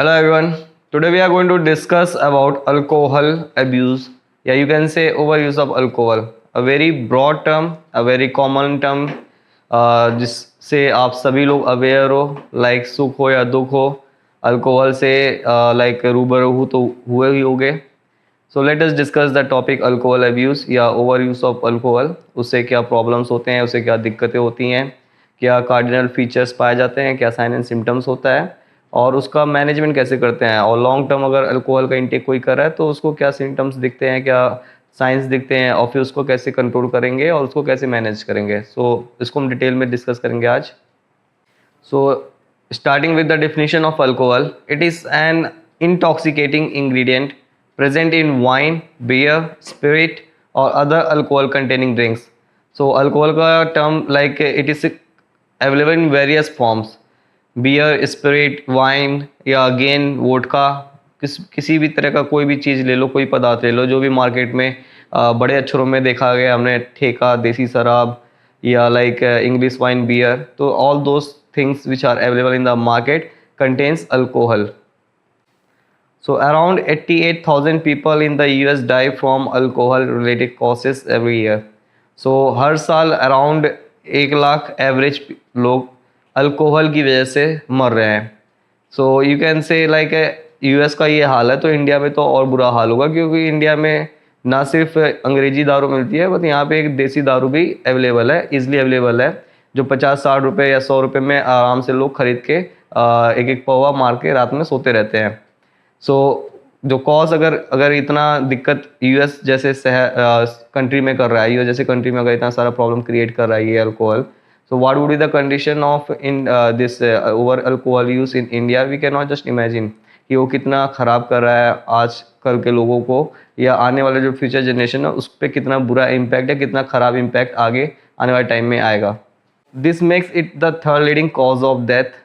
Hello everyone. Today we are going to discuss about alcohol abuse. Yeah, you can say overuse of alcohol. A very broad term, a very common term, जिससे आप सभी लोग aware हो, like सुख हो या दुख हो, अल्कोहल से लाइक रूबरू हो तो हुए ही होगे. So let us discuss the topic alcohol abuse या ओवर यूज़ ऑफ अल्कोहल. उससे क्या प्रॉब्लम्स होते हैं, उससे क्या दिक्कतें होती हैं, क्या कार्डिनल फीचर्स पाए जाते हैं, क्या साइन एंड सिम्टम्स होता है और उसका मैनेजमेंट कैसे करते हैं. और लॉन्ग टर्म अगर अल्कोहल का इंटेक कोई कर रहा है तो उसको क्या सिम्टम्स दिखते हैं, क्या साइंस दिखते हैं और फिर उसको कैसे कंट्रोल करेंगे और उसको कैसे मैनेज करेंगे. इसको हम डिटेल में डिस्कस करेंगे आज. So starting with the definition of alcohol, it is an intoxicating ingredient present in wine, beer, spirit or other alcohol containing drinks. So alcohol का term like it is available in various forms. Beer, spirit, wine या again vodka, किसी भी तरह का कोई भी चीज़ ले लो, कोई पदार्थ ले लो जो भी मार्केट में बड़े अक्षरों में देखा गया हमने, ठेका, देसी शराब या लाइक इंग्लिश वाइन, बियर. तो all those things which are available in the market contains alcohol. So around 88,000 people in the US die from alcohol related causes every year. So हर साल around 1 लाख एवरेज लोग alcohol की वजह से मर रहे हैं. So you can say like US का ये हाल है तो इंडिया में तो और बुरा हाल होगा, क्योंकि इंडिया में ना सिर्फ अंग्रेजी दारू मिलती है बट यहाँ पे एक देसी दारू भी अवेलेबल है, ईजिली अवेलेबल है, जो 50-60 रुपये या 100 रुपये में आराम से लोग खरीद के एक एक पौवा मार के रात में सोते रहते हैं. सो जो कॉज अगर इतना दिक्कत यूएस जैसे कंट्री में कर रहा है, यूएस जैसे कंट्री में अगर इतना सारा प्रॉब्लम क्रिएट कर रहा है ये alcohol, so what would be the condition of in this over alcohol use in India. We can not just imagine कि वो कितना ख़राब कर रहा है आज कल के लोगों को, या आने वाले जो फ्यूचर जनरेशन है उस पर कितना बुरा इम्पैक्ट है, कितना ख़राब इम्पैक्ट आगे आने वाले टाइम में आएगा. This makes it the third leading cause of death.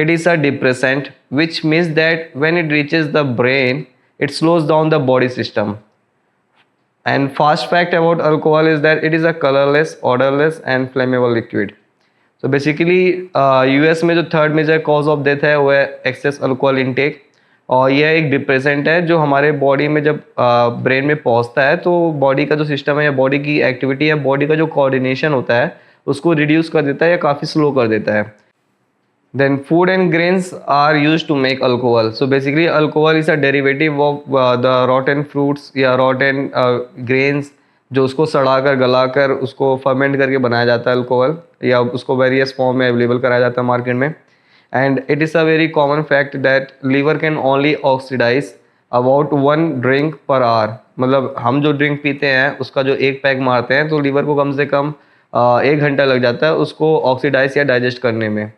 It is a depressant, which means that when it reaches the brain, it slows down the body system. And fast fact about alcohol is that it is a colorless, odorless and flammable liquid. So basically US में जो third major cause of death है वो है access alcohol intake, और यह एक depressant है जो हमारे बॉडी में जब ब्रेन में पहुंचता है तो बॉडी का जो सिस्टम है या बॉडी की एक्टिविटी या बॉडी का जो कोऑर्डिनेशन होता है उसको रिड्यूस कर देता है या काफ़ी स्लो कर देता है. Then food and grains are used to make alcohol. So basically alcohol is a derivative of the rotten fruits या rotten grains, जो उसको सड़ाकर गलाकर उसको फर्मेंट करके बनाया जाता है अल्कोहल, या उसको वेरियस फॉर्म में अवेलेबल कराया जाता है मार्केट में. And it is a very common fact that liver can only oxidize about 1 drink per hour. मतलब हम जो ड्रिंक पीते हैं उसका जो एक पैक मारते हैं तो लीवर को कम से कम 1 घंटा लग जाता है उसको ऑक्सीडाइज या डाइजेस्ट करने में.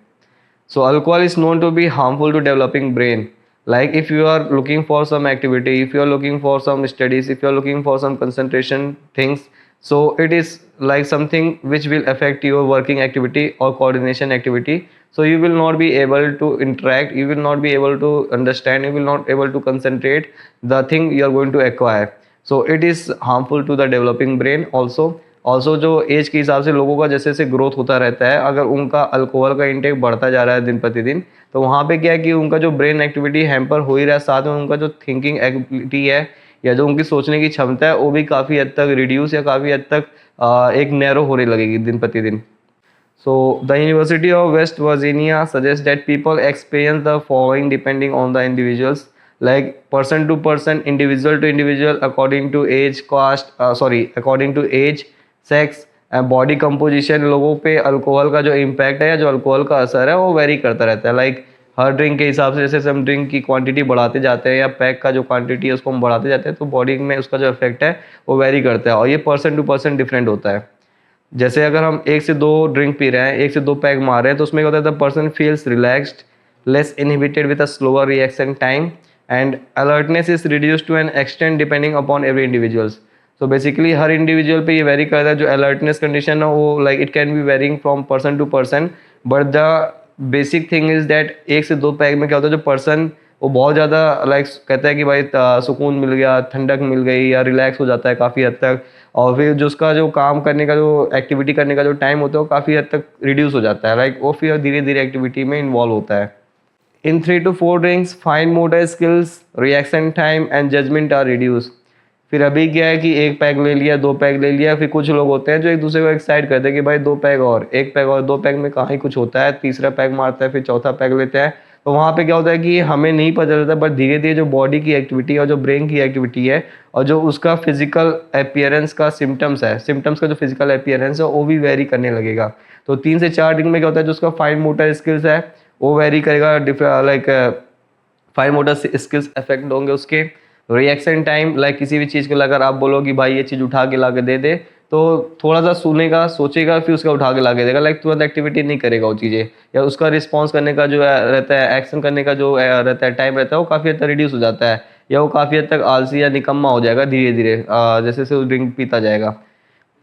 So alcohol is known to be harmful to developing brain. Like if you are looking for some activity, if you are looking for some studies, if you are looking for some concentration things, so it is like something which will affect your working activity or coordination activity. So you will not be able to interact, you will not be able to understand, you will not able to concentrate the thing you are going to acquire. So it is harmful to the developing brain also. जो as के हिसाब से लोगों का जैसे जैसे growth होता रहता है, अगर उनका अल्कोहल का इंटेक बढ़ता जा रहा है दिन प्रतिदिन, तो वहाँ पे क्या है कि उनका जो ब्रेन एक्टिविटी हैम्पर हो ही रहा है, साथ में उनका जो थिंकिंग एबिलिटी है या जो उनकी सोचने की क्षमता है वो भी काफ़ी हद तक रिड्यूस या काफ़ी हद तक एक नैरो होने लगेगी दिन प्रतिदिन. So the university of West Virginia suggest that people experience the following depending on the individuals, like person to person, individual to individual, according to age, according to age, sex and body composition. लोगों पे alcohol का जो impact है या जो alcohol का असर है वो वेरी करता रहता है. लाइक हर ड्रिंक के हिसाब से जैसे हम ड्रिंक की क्वांटिटी बढ़ाते जाते हैं या पैक का जो क्वांटिटी है उसको हम बढ़ाते जाते हैं तो बॉडी में उसका जो इफेक्ट है वो वेरी करता है, और ये पर्सन टू पर्सन डिफरेंट होता है. जैसे अगर हम 1 से 2 ड्रिंक पी रहे हैं, 1 से 2 पैक मार रहे हैं, तो उसमें क्या होता है, the person feels relaxed, less inhibited with a slower reaction time and alertness is reduced to an extent depending upon every individuals. तो बेसिकली हर इंडिविजुअल पे ये वेरी करता है. जो अलर्टनेस कंडीशन है वो like it can be varying from person to person, but the basic thing is that 1 से 2 पैक में क्या होता है, जो पर्सन वो बहुत ज़्यादा लाइक कहता है कि भाई सुकून मिल गया, ठंडक मिल गई, या रिलैक्स हो जाता है काफ़ी हद तक, और फिर जो उसका जो काम करने का जो एक्टिविटी करने का जो टाइम होता है वो काफ़ी हद तक रिड्यूस हो जाता है. लाइक वो फिर धीरे धीरे एक्टिविटी में इन्वॉल्व होता है. In 3 to 4 drinks fine motor skills, reaction time and judgement are reduce. फिर अभी क्या है कि 1 पैग ले लिया, 2 पैग ले लिया, फिर कुछ लोग होते हैं जो एक दूसरे को एक्साइट करते हैं कि भाई 2 पैग और, 1 पैग और, 2 पैग में कहाँ ही कुछ होता है, तीसरा पैग मारता है, फिर चौथा पैग लेते हैं। तो वहाँ पे क्या होता है कि हमें नहीं पता चलता, बट धीरे धीरे जो बॉडी की एक्टिविटी और जो ब्रेन की एक्टिविटी है और जो उसका फिजिकल अपियरेंस का सिम्टम्स है, सिम्टम्स का जो फिजिकल अपियरेंस है वो भी वेरी करने लगेगा। तो 3 से 4 ड्रिंक में क्या होता है, जो उसका फाइन मोटर स्किल्स है वो वेरी करेगा, like fine motor skills affect होंगे उसके। रिएक्शन टाइम, लाइक किसी भी चीज़ को लेकर आप बोलो कि भाई ये चीज़ उठा के ला के दे दे, तो थोड़ा सा सुनेगा, सोचेगा, फिर उसका उठा के ला के देगा, लाइक तुरंत एक्टिविटी नहीं करेगा वो चीज़ें, या उसका रिस्पॉन्स करने का जो रहता है, एक्शन करने का जो रहता है टाइम रहता है वो काफ़ी हद तक रिड्यूस हो जाता है, या वो काफ़ी हद तक आलसी या निकम्मा हो जाएगा धीरे धीरे जैसे जैसे वो ड्रिंक पीता जाएगा।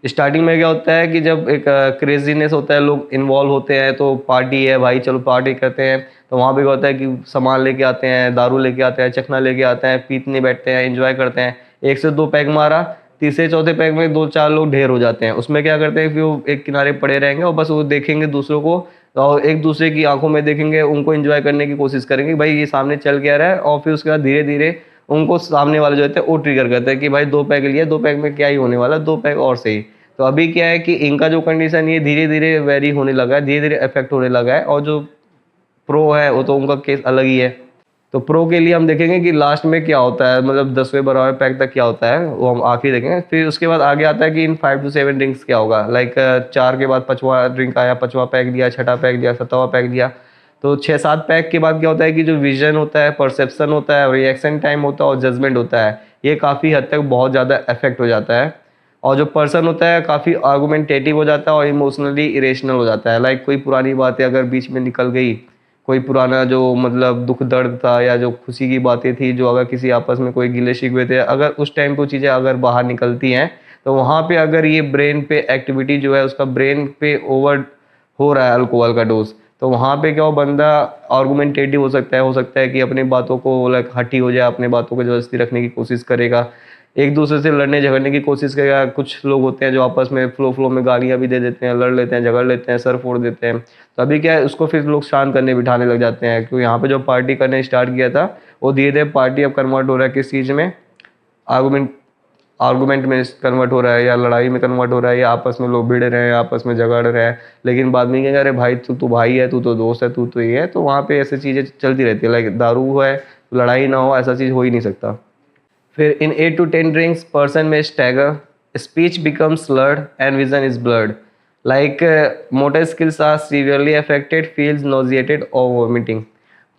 स्टार्टिंग में क्या होता है कि जब एक क्रेजीनेस होता है, लोग इन्वॉल्व होते हैं, तो पार्टी है भाई चलो पार्टी करते हैं, तो वहाँ पे क्या होता है कि सामान लेके आते हैं, दारू लेके आते हैं, चखना लेके आते हैं, पीतने बैठते हैं, एंजॉय करते हैं। 1 से 2 पैग मारा, तीसरे चौथे पैग में 2-4 लोग ढेर हो जाते हैं। उसमें क्या करते हैं, फिर वो एक किनारे पड़े रहेंगे और बस वो देखेंगे दूसरों को, और एक दूसरे की आंखों में देखेंगे, उनको एंजॉय करने की कोशिश करेंगे भाई ये सामने चल क्या रहा है, और फिर उसके बाद धीरे धीरे उनको सामने वाले जो होते हैं वो ट्रिगर करते हैं कि भाई 2 पैग लिया, 2 पैग में क्या ही होने वाला, 2 पैग और सही। तो अभी क्या है कि इनका जो कंडीशन ये धीरे धीरे वेरी होने लगा है, धीरे धीरे इफेक्ट होने लगा है, और जो प्रो है वो तो उनका केस अलग ही है। तो प्रो के लिए हम देखेंगे कि लास्ट में क्या होता है, मतलब 10वें 12वें पैक तक क्या होता है वो हम आखिर देखेंगे। फिर उसके बाद आगे आता है कि इन 5 to 7 ड्रिंक्स क्या होगा, लाइक 4 के बाद 5वां ड्रिंक आया, 5वां पैक लिया, 6ठा पैक लिया, 7वां पैक लिया। तो 6-7 पैक के बाद क्या होता है कि जो विजन होता है, परसेप्शन होता है, रिएक्शन टाइम होता है और जजमेंट होता है, ये काफ़ी हद तक बहुत ज़्यादा इफेक्ट हो जाता है। और जो पर्सन होता है काफ़ी आर्गुमेंटेटिव हो जाता है और इमोशनली इरेशनल हो जाता है। लाइक कोई पुरानी बातें अगर बीच में निकल गई, कोई पुराना जो मतलब दुख दर्द था या जो खुशी की बातें थी, जो अगर किसी आपस में कोई गिले शिकवे थे, अगर उस टाइम पे वो चीज़ें अगर बाहर निकलती हैं, तो वहाँ पे अगर ये ब्रेन पे एक्टिविटी जो है उसका ब्रेन पे ओवर हो रहा है अल्कोहल का डोज, तो वहाँ पे क्या वो बंदा आर्गुमेंटेटिव हो सकता है कि अपनी बातों को लाइक हठी हो जाए, अपने बातों को जबरदस्ती रखने की कोशिश करेगा, एक दूसरे से लड़ने झगड़ने की कोशिश करेगा। कुछ लोग होते हैं जो आपस में फ्लो में गालियाँ भी दे देते हैं, लड़ लेते हैं, झगड़ लेते हैं, सर फोड़ देते हैं। तो अभी क्या है, उसको फिर लोग शांत करने बिठाने लग जाते हैं, क्योंकि यहाँ पे जो पार्टी करने स्टार्ट किया था वो धीरे धीरे पार्टी अब कन्वर्ट हो रहा है किस चीज़ में, आर्गूमेंट आर्गूमेंट में कन्वर्ट हो रहा है, या लड़ाई में कन्वर्ट हो रहा है, या आपस में लोग भिड़ रहे हैं, आपस में झगड़ रहे हैं। लेकिन बाद में कहेंगे अरे भाई तू भाई है, तू तो दोस्त है, तू तो ये है। तो वहाँ पे ऐसी चीज़ें चलती रहती है, लाइक दारू है तो लड़ाई ना हो, ऐसा चीज़ हो ही नहीं सकता। फिर इन 8 to 10 ड्रिंक्स पर्सन में stagger, speech becomes slurred and vision is blurred, like motor skills are severely affected, feels nauseated और वोमिटिंग।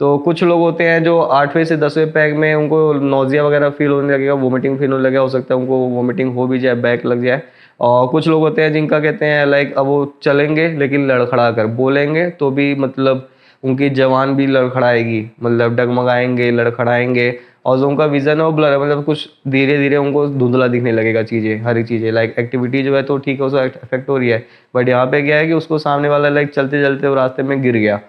तो कुछ लोग होते हैं जो 8वें से 10वें पैग में उनको नोजिया वगैरह फील होने लगेगा, वोमिटिंग फील होने लगेगा, हो सकता है उनको वोमिटिंग हो भी जाए, बैक लग जाए। और कुछ लोग होते हैं जिनका कहते हैं लाइक अब वो चलेंगे लेकिन लड़खड़ा कर बोलेंगे, तो भी मतलब उनकी जवान भी लड़खड़ाएगी, मतलब डगमगाएंगे, लड़खड़ाएंगे, और जो उनका विजन है वो ब्लर है, मतलब कुछ धीरे धीरे उनको धुंधला दिखने लगेगा चीज़ें, हर एक चीज़ें। लाइक एक्टिविटी जो है तो ठीक है, उसको इफेक्ट हो रही है, बट यहाँ पे क्या है कि उसको सामने वाला लाइक चलते चलते वो रास्ते में गिर गया,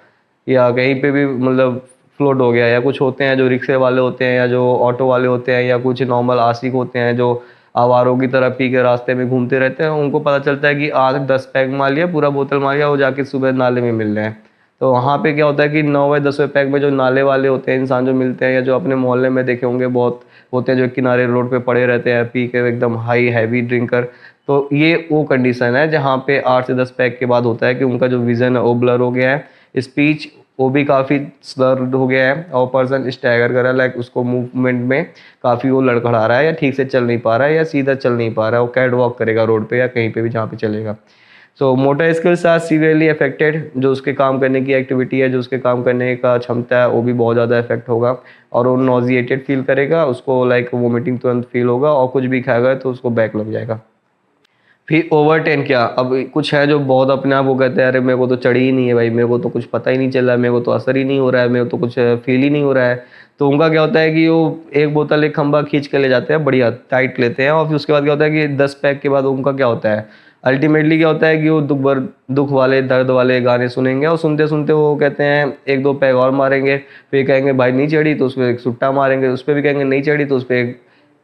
या कहीं पे भी मतलब फ्लोट हो गया। या कुछ होते हैं जो रिक्शे वाले होते हैं, या जो ऑटो वाले होते हैं, या कुछ नॉर्मल आशिक होते हैं जो आवारों की तरह पी के रास्ते में घूमते रहते हैं, उनको पता चलता है कि आज 10 पैग मार लिया, पूरा बोतल मार लिया, वो जाके सुबह नाले में मिल रहे हैं। तो वहाँ पे क्या होता है कि 9वें 10वें पैग में जो नाले वाले होते हैं इंसान जो मिलते हैं, या जो अपने मोहल्ले में देखे होंगे बहुत होते हैं जो किनारे रोड पे पड़े रहते हैं पी के एकदम हाई हैवी ड्रिंकर, तो ये वो कंडीशन है जहाँ पे 8 से 10 पैग के बाद होता है कि उनका जो विज़न है वो ब्लर हो गया है, स्पीच वो भी काफ़ी स्लर्ड हो गया है, और पर्सन स्टैगर कर रहा है, लाइक उसको मूवमेंट में काफ़ी वो लड़खड़ा रहा है, या ठीक से चल नहीं पा रहा है, या सीधा चल नहीं पा रहा है, वो कैट वॉक करेगा रोड पे या कहीं पे भी जहाँ पे चलेगा। So motor skills are severely affected, जो उसके काम करने की एक्टिविटी है, जो उसके काम करने का क्षमता है वो भी बहुत ज़्यादा इफेक्ट होगा, और वो नॉजिएटेड फील करेगा, उसको लाइक वोमिटिंग तुरंत फील होगा, और कुछ भी खाएगा तो उसको बैक लग जाएगा। फिर ओवर 10 क्या, अब कुछ है जो बहुत अपने आप को कहते हैं अरे मेरे को तो चढ़ी ही नहीं है भाई, मेरे को तो कुछ पता ही नहीं चल रहा है, मेरे को तो असर ही नहीं हो रहा है, मेरे को तो कुछ फील ही नहीं हो रहा है। तो उनका क्या होता है कि वो एक बोतल एक खंबा खींच के ले जाते हैं, बढ़िया टाइट लेते हैं, और फिर उसके बाद क्या होता है कि 10 पैग के बाद उनका क्या होता है, अल्टीमेटली क्या होता है कि वो दुख वाले दर्द वाले गाने सुनेंगे, और सुनते सुनते वो कहते हैं 1-2 पैग और मारेंगे, फिर कहेंगे भाई नहीं चढ़ी तो उस पर एक सुट्टा मारेंगे, उस पर भी कहेंगे नहीं चढ़ी तो उस पर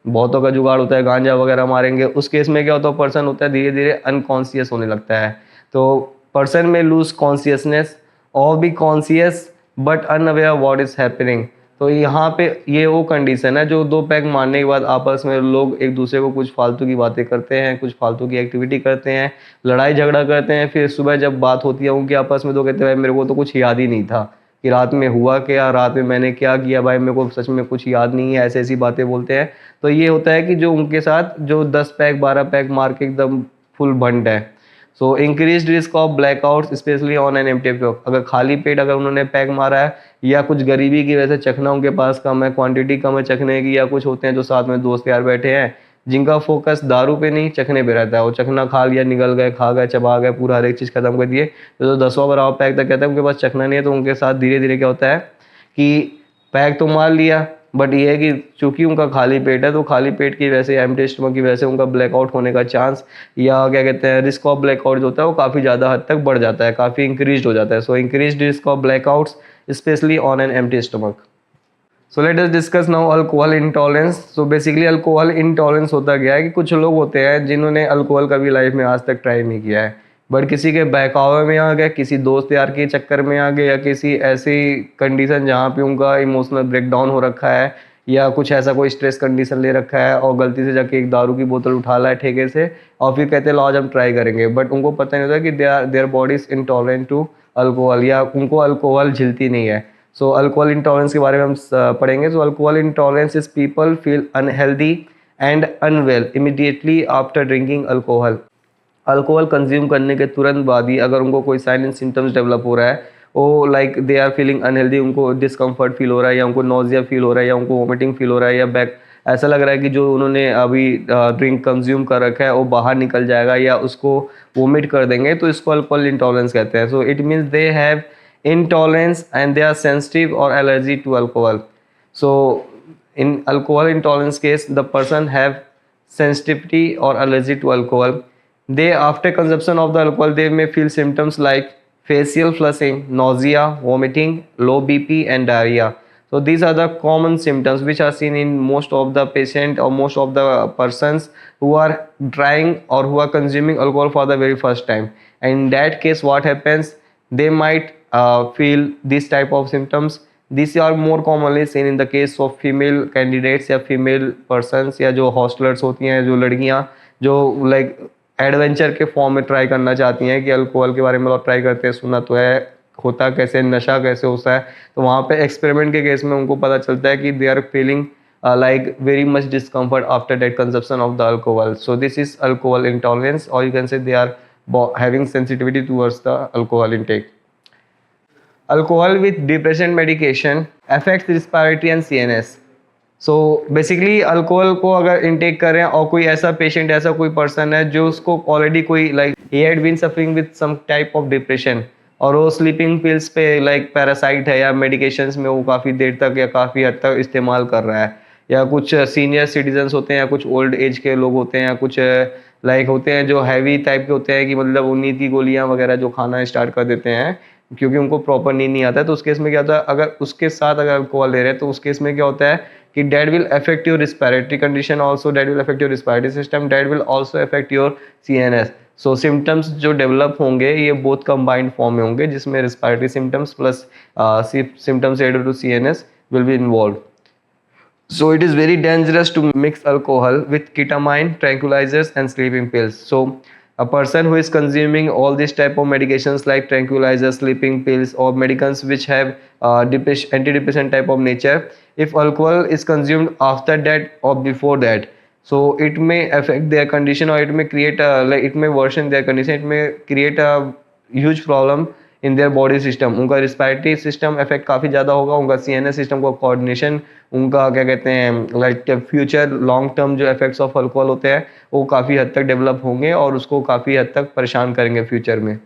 बहुतों का जुगाड़ होता है, गांजा वगैरह मारेंगे। उस केस में क्या होता है, पर्सन होता है धीरे धीरे अनकॉन्शियस होने लगता है। तो पर्सन में लूज कॉन्शियसनेस और be conscious but unaware what is happening. तो यहाँ पे ये वो कंडीशन है जो 2 पैग मारने के बाद आपस में लोग एक दूसरे को कुछ फालतू की बातें करते हैं, कुछ फालतू की एक्टिविटी करते हैं, लड़ाई झगड़ा करते हैं, फिर सुबह जब बात होती है उनके आपस में तो कहते हैं भाई मेरे को तो कुछ याद ही नहीं था कि रात में हुआ क्या, रात में मैंने क्या किया, भाई मेरे को सच में कुछ याद नहीं है, ऐसी ऐसी बातें बोलते हैं। तो ये होता है कि जो उनके साथ जो 10 पैग 12 पैग मार के एकदम फुल भंड है। So increase risk of blackouts especially on an empty pet. अगर खाली पेट अगर उन्होंने पैग मारा है या कुछ गरीबी की वजह से चखना उनके पास कम है, क्वांटिटी कम है चखने की, या कुछ होते हैं जो साथ में दोस्त यार बैठे हैं जिनका फोकस दारू पे नहीं चखने पे रहता है, वो चखना खा लिया, निगल गए, खा गए, चबा गए, पूरा हर एक चीज़ खत्म कर दिए, तो 10वां बार पैक तक कहता है उनके पास चखना नहीं है, तो उनके साथ धीरे धीरे क्या होता है कि पैक तो मार लिया बट ये है कि चूंकि उनका खाली पेट है तो खाली पेट की वजह से, एम्प्टी स्टमक की वजह से उनका ब्लैकआउट होने का चांस या क्या कहते हैं रिस्क ऑफ ब्लैकआउट जो होता है वो काफ़ी ज़्यादा हद तक बढ़ जाता है, काफ़ी इंक्रीज हो जाता है। So increase risk of blackouts especially on an empty stomach. So let us discuss now alcohol intolerance. So basically alcohol intolerance होता गया है कि कुछ लोग होते हैं जिन्होंने अल्कोहल कभी लाइफ में आज तक ट्राई नहीं किया है, बट किसी के बहकावे में आ गए, किसी दोस्त यार के चक्कर में आ गए, या किसी ऐसी कंडीशन जहाँ पे उनका इमोशनल ब्रेकडाउन हो रखा है, या कुछ ऐसा कोई स्ट्रेस कंडीशन ले रखा है और गलती से जाके एक दारू की बोतल उठा ला है ठेके से और फिर कहते हैं लो आज हम ट्राई करेंगे, बट उनको पता नहीं होता कि their body is intolerant to alcohol, या उनको अल्कोहल झिलती नहीं है। सो अल्कोहल इंटॉलरेंस के बारे में हम पढ़ेंगे। So alcohol intolerance is people feel unhealthy and unwell immediately after drinking alcohol. Alcohol consume करने के तुरंत बाद ही अगर उनको कोई साइन एंड सिम्टम्स डेवलप हो रहा है, वो like they are feeling unhealthy, उनको डिस्कम्फर्ट फील हो रहा है, या उनको नोजिया फील हो रहा है, या उनको वोमिटिंग फील हो रहा है, या बैक ऐसा लग रहा है कि जो उन्होंने अभी ड्रिंक कंज्यूम कर रखा है वो बाहर निकल जाएगा या उसको वोमिट कर देंगे, तो इसको अल्कोहल इंटॉलरेंस कहते हैं। So it means they have intolerance and they are sensitive or allergy to alcohol. So in alcohol intolerance case the person have sensitivity or allergy to alcohol. They after consumption of the alcohol they may feel symptoms like facial flushing, nausea, vomiting, low BP and diarrhea. So these are the common symptoms which are seen in most of the patient or most of the persons who are trying or who are consuming alcohol for the very first time. And in that case what happens, they might feel this type of symptoms. These are more commonly seen in the case of female candidates या female persons या जो hostlers होती हैं, जो लड़कियां जो like adventure के form में ट्राई करना चाहती हैं कि अल्कोहल के बारे में लोग ट्राई करते हैं, सुना तो है होता कैसे, नशा कैसे होता है, तो वहाँ पे एक्सपेरिमेंट के केस में उनको पता चलता है कि they are feeling like very much discomfort after that consumption of the alcohol. So this is alcohol intolerance, or you can say they are having sensitivity towards the alcohol intake. Alcohol with depression medication affects respiratory and CNS. So basically alcohol को अगर intake करें और कोई ऐसा patient, ऐसा कोई person है जो उसको ऑलरेडी कोई like he had been suffering with some type of depression और वो स्लीपिंग पिल्स पे लाइक पैरासाइट है या मेडिकेशंस में वो काफ़ी देर तक या काफ़ी हद तक इस्तेमाल कर रहा है, या कुछ सीनियर सिटीजन्स होते हैं या कुछ ओल्ड एज के लोग होते हैं या कुछ लाइक होते हैं जो हैवी टाइप के होते हैं कि मतलब वो नींद की गोलियाँ वगैरह जो खाना स्टार्ट कर देते हैं क्योंकि उनको प्रॉपर नींद नहीं आता है, तो उस केस में क्या होता है अगर उसके साथ अगर अल्कोहल ले रहे हैं तो उस केस में क्या होता है कि that will affect your respiratory condition also, that will affect your respiratory system, that will also affect your CNS. So symptoms जो डेवलप होंगे ये बोथ कंबाइंड फॉर्म में होंगे जिसमें respiratory symptoms plus symptoms related to CNS will be involved. So it is very dangerous to mix alcohol with ketamine, tranquilizers and sleeping pills. So a person who is consuming all these type of medications like tranquilizers, sleeping pills or medicines which have antidepressant type of nature, if alcohol is consumed after that or before that, so it may affect their condition or it may create a it may worsen their condition, it may create a huge problem in their body system, उनका respiratory system effect काफ़ी ज़्यादा होगा, उनका CNS system का coordination, उनका क्या कहते हैं लाइक फ्यूचर लॉन्ग टर्म जो इफेक्ट्स ऑफ अल्कोहल होते हैं वो काफ़ी हद तक डेवलप होंगे और उसको काफ़ी हद तक परेशान करेंगे फ्यूचर में.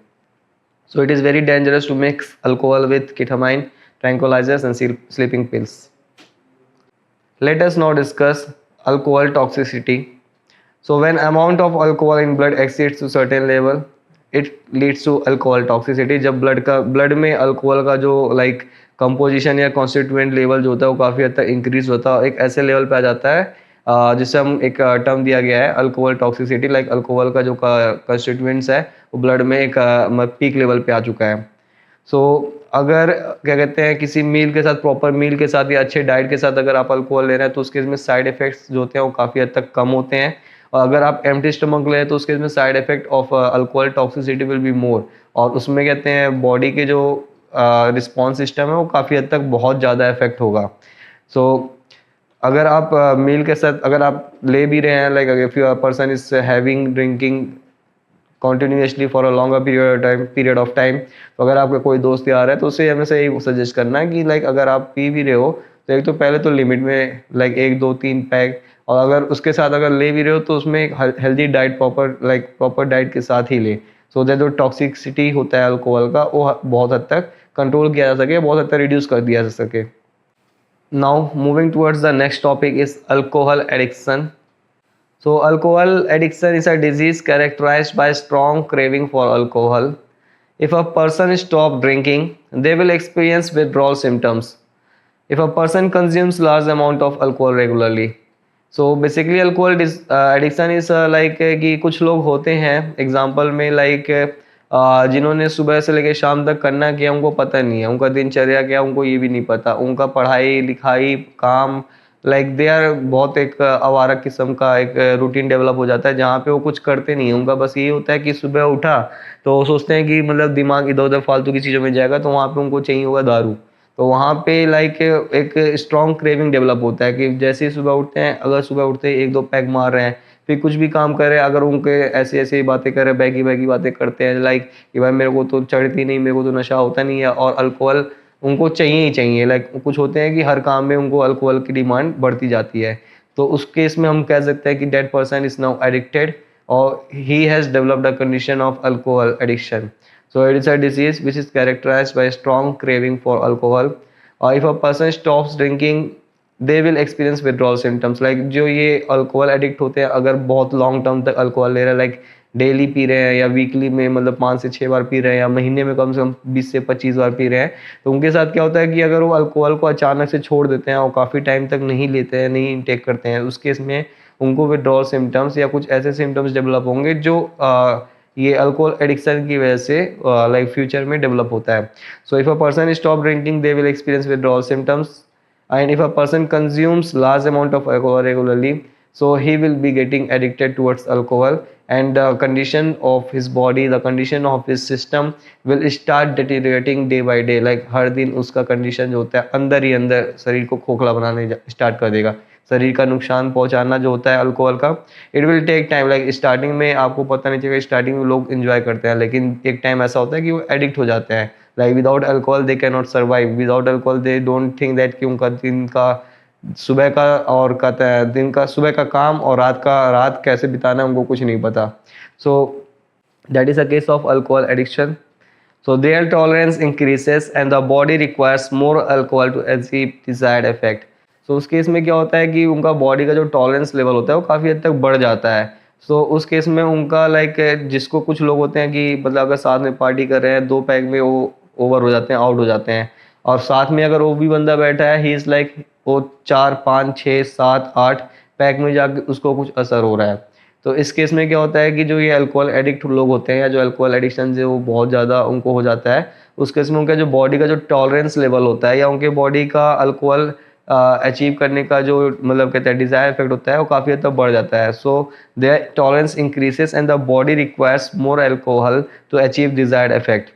So it is very dangerous to mix alcohol with ketamine, tranquillisers and sleeping pills. Let us now discuss alcohol toxicity. So when amount of alcohol in blood exceeds to certain level, it leads to alcohol toxicity. जब blood में alcohol का जो like composition या constituent level जो होता है वो काफ़ी हद तक इंक्रीज होता है, एक ऐसे लेवल पे आ जाता है जिससे हम एक टर्म दिया गया है अल्कोहल टॉक्सिसिटी. लाइक अल्कोहल का जो कंस्टिट्यूएंट्स है वो ब्लड में एक पीक लेवल पे आ चुका है. सो अगर क्या कहते हैं किसी मील के साथ, प्रॉपर मील के साथ या अच्छे डाइट के साथ अगर आप अल्कोहल ले रहे हैं तो उसके इसमें साइड इफेक्ट्स जो होते हैं वो काफ़ी हद तक कम होते हैं। और अगर आप एम्प्टी स्टमक ले रहे हैं तो उसके इसमें side effect of alcohol toxicity will be more, और उसमें कहते हैं बॉडी के जो रिस्पॉन्स सिस्टम है वो काफ़ी हद तक बहुत ज़्यादा इफेक्ट होगा। सो अगर आप मील के साथ अगर आप ले भी रहे हैं, like if you person is having drinking continuously for a longer period of time, तो अगर आपका कोई दोस्त यार है तो उसे हमेशा यही सजेस्ट करना है कि लाइक अगर आप पी भी रहे हो तो एक तो पहले तो लिमिट में, लाइक 1 2 3 पैक, और अगर उसके साथ अगर ले भी रहे हो तो उसमें एक हेल्दी डाइट, प्रॉपर डाइट के साथ ही ले, सो दैट जो टॉक्सिसिटी होता है अल्कोहल का वो बहुत हद तक कंट्रोल किया जा सके, बहुत हद तक रिड्यूस कर दिया जा सके। Now moving towards the next topic is alcohol addiction. So, alcohol addiction is a disease characterized by strong craving for alcohol. If a person stops drinking, they will experience withdrawal symptoms. If a person consumes large amount of alcohol regularly. So basically alcohol addiction is like कि कुछ लोग होते हैं example में, like जिन्होंने सुबह से लेकर शाम तक करना क्या उनको पता नहीं है, उनका दिनचर्या क्या उनको ये भी नहीं पता, उनका पढ़ाई लिखाई काम, लाइक दे आर बहुत एक आवारा किस्म का एक रूटीन डेवलप हो जाता है जहाँ पे वो कुछ करते नहीं है। उनका बस ये होता है कि सुबह उठा तो वो सोचते हैं कि मतलब दिमाग इधर उधर फालतू की चीज़ों में जाएगा, तो वहाँ पे उनको चाहिए होगा दारू। तो वहाँ पे लाइक एक स्ट्रॉन्ग क्रेविंग डेवलप होता है कि जैसे ही सुबह उठते हैं, अगर सुबह उठते ही 1 2 पैग मार रहे हैं, फिर कुछ भी काम कर रहे हैं, अगर उनके ऐसी ऐसी बातें कर रहे हैं, बैगी बैगी बातें करते हैं, लाइक कि भाई मेरे को तो चढ़ती नहीं, मेरे को तो नशा होता नहीं है, और अल्कोहल उनको चाहिए ही चाहिए। लाइक कुछ होते हैं कि हर काम में उनको अल्कोहल की डिमांड बढ़ती जाती है। तो उस केस में हम कह सकते हैं कि that person is now addicted और he has developed a condition of alcohol addiction. So it is a disease which is characterized by strong craving for alcohol. Or if a person stops drinking, they will experience withdrawal symptoms. Like जो ये alcohol addict होते हैं, अगर बहुत long term तक alcohol ले रहे हैं, लाइक डेली पी रहे हैं या वीकली में मतलब 5 से 6 बार पी रहे हैं या महीने में कम से कम 20 से 25 बार पी रहे हैं, तो उनके साथ क्या होता है कि अगर वो अल्कोहल को अचानक से छोड़ देते हैं और काफ़ी टाइम तक नहीं लेते हैं, नहीं इंटेक करते हैं, उस केस में उनको विड्रॉल सिम्टम्स या कुछ ऐसे सिम्टम्स डेवलप होंगे जो ये अल्कोहल एडिक्शन की वजह से लाइक फ्यूचर में डेवलप होता है। So if a person stop drinking they will experience withdrawal symptoms, and if a person consumes large amount of alcohol regularly, so he will be getting addicted towards alcohol, and the condition of his body, the condition of his system will start deteriorating day by day. Like हर दिन उसका condition जो होता है अंदर ही अंदर शरीर को खोखला बनाने स्टार्ट कर देगा, शरीर का नुकसान पहुंचाना जो होता है अल्कोहल का। It will take time, like starting में आपको पता नहीं चलेगा, स्टार्टिंग में लोग एंजॉय करते हैं, लेकिन एक टाइम ऐसा होता है कि वो एडिक्ट हो जाते हैं। Like without alcohol they can not survive, without alcohol they don't think that कि उनका दिन का सुबह का और कहता है दिन का सुबह का काम और रात कैसे बिताना है उनको कुछ नहीं पता। So that is a case of alcohol addiction. So their tolerance increases and the body requires more alcohol to achieve desired effect. So उस केस में क्या होता है कि उनका बॉडी का जो टॉलरेंस लेवल होता है वो काफ़ी हद तक बढ़ जाता है। सो उस केस में उनका लाइक जिसको कुछ लोग होते हैं कि मतलब अगर साथ में पार्टी कर रहे हैं 2 पैग में वो ओवर हो जाते हैं, आउट हो जाते हैं, और साथ में अगर वो भी बंदा बैठा है ही इज़ लाइक वो 4 5 6 7 8 पैग में जाके उसको कुछ असर हो रहा है। तो इस केस में क्या होता है कि जो ये अल्कोहल एडिक्ट लोग होते हैं या जो अल्कोहल एडिक्शन से वो बहुत ज़्यादा उनको हो जाता है, उस केस में उनका जो बॉडी का जो टॉलरेंस लेवल होता है या उनके बॉडी का अल्कोहल अचीव करने का जो मतलब कहते हैं डिज़ायर इफेक्ट होता है वो काफ़ी हद तक बढ़ जाता है। So their tolerance increases and the body requires more alcohol to achieve desired effect.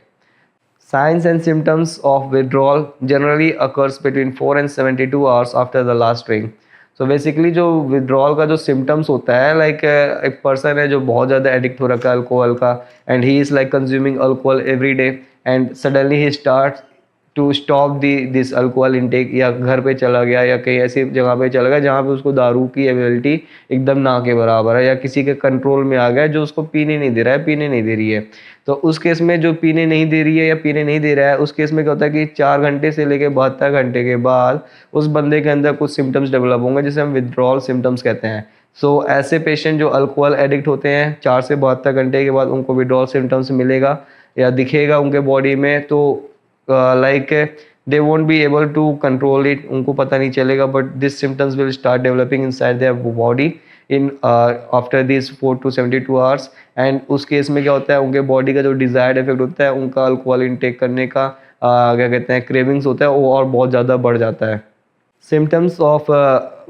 Signs and symptoms of withdrawal generally occurs between 4 and 72 hours after the last drink. So basically जो withdrawal का जो symptoms होता है, like एक person है जो बहुत ज़्यादा addict हो रखा है अल्कोहल का, and he is like consuming alcohol every day, and suddenly he starts to stop this alcohol intake, या घर पे चला गया या कहीं ऐसी जगह पे चला गया जहाँ पे उसको दारू की अवेलेबिलिटी एकदम ना के बराबर है, या किसी के कंट्रोल में आ गया जो उसको पीने नहीं दे रहा है, पीने नहीं दे रही है। तो उस केस में जो पीने नहीं दे रही है या पीने नहीं दे रहा है, उस केस में क्या होता है कि 4 घंटे से लेकर 72 घंटे के बाद उस बंदे के अंदर कुछ सिम्टम्स डेवलप होंगे जिसे हम विथड्रॉल सिम्टम्स कहते हैं। सो ऐसे पेशेंट जो अल्कोहल एडिक्ट होते हैं 4 से 72 घंटे के बाद उनको विथड्रॉल सिम्टम्स मिलेगा या दिखेगा उनके बॉडी में, तो like they won't be able to control it, उनको पता नहीं चलेगा, but these symptoms will start developing inside their body in after these 4 to 72 hours, and उस केस में क्या होता है उनके बॉडी का जो डिज़ायर्ड इफेक्ट होता है उनका अल्कोहल इनटेक करने का क्या कहते हैं क्रेविंग्स होता है वो और बहुत ज़्यादा बढ़ जाता है। Symptoms of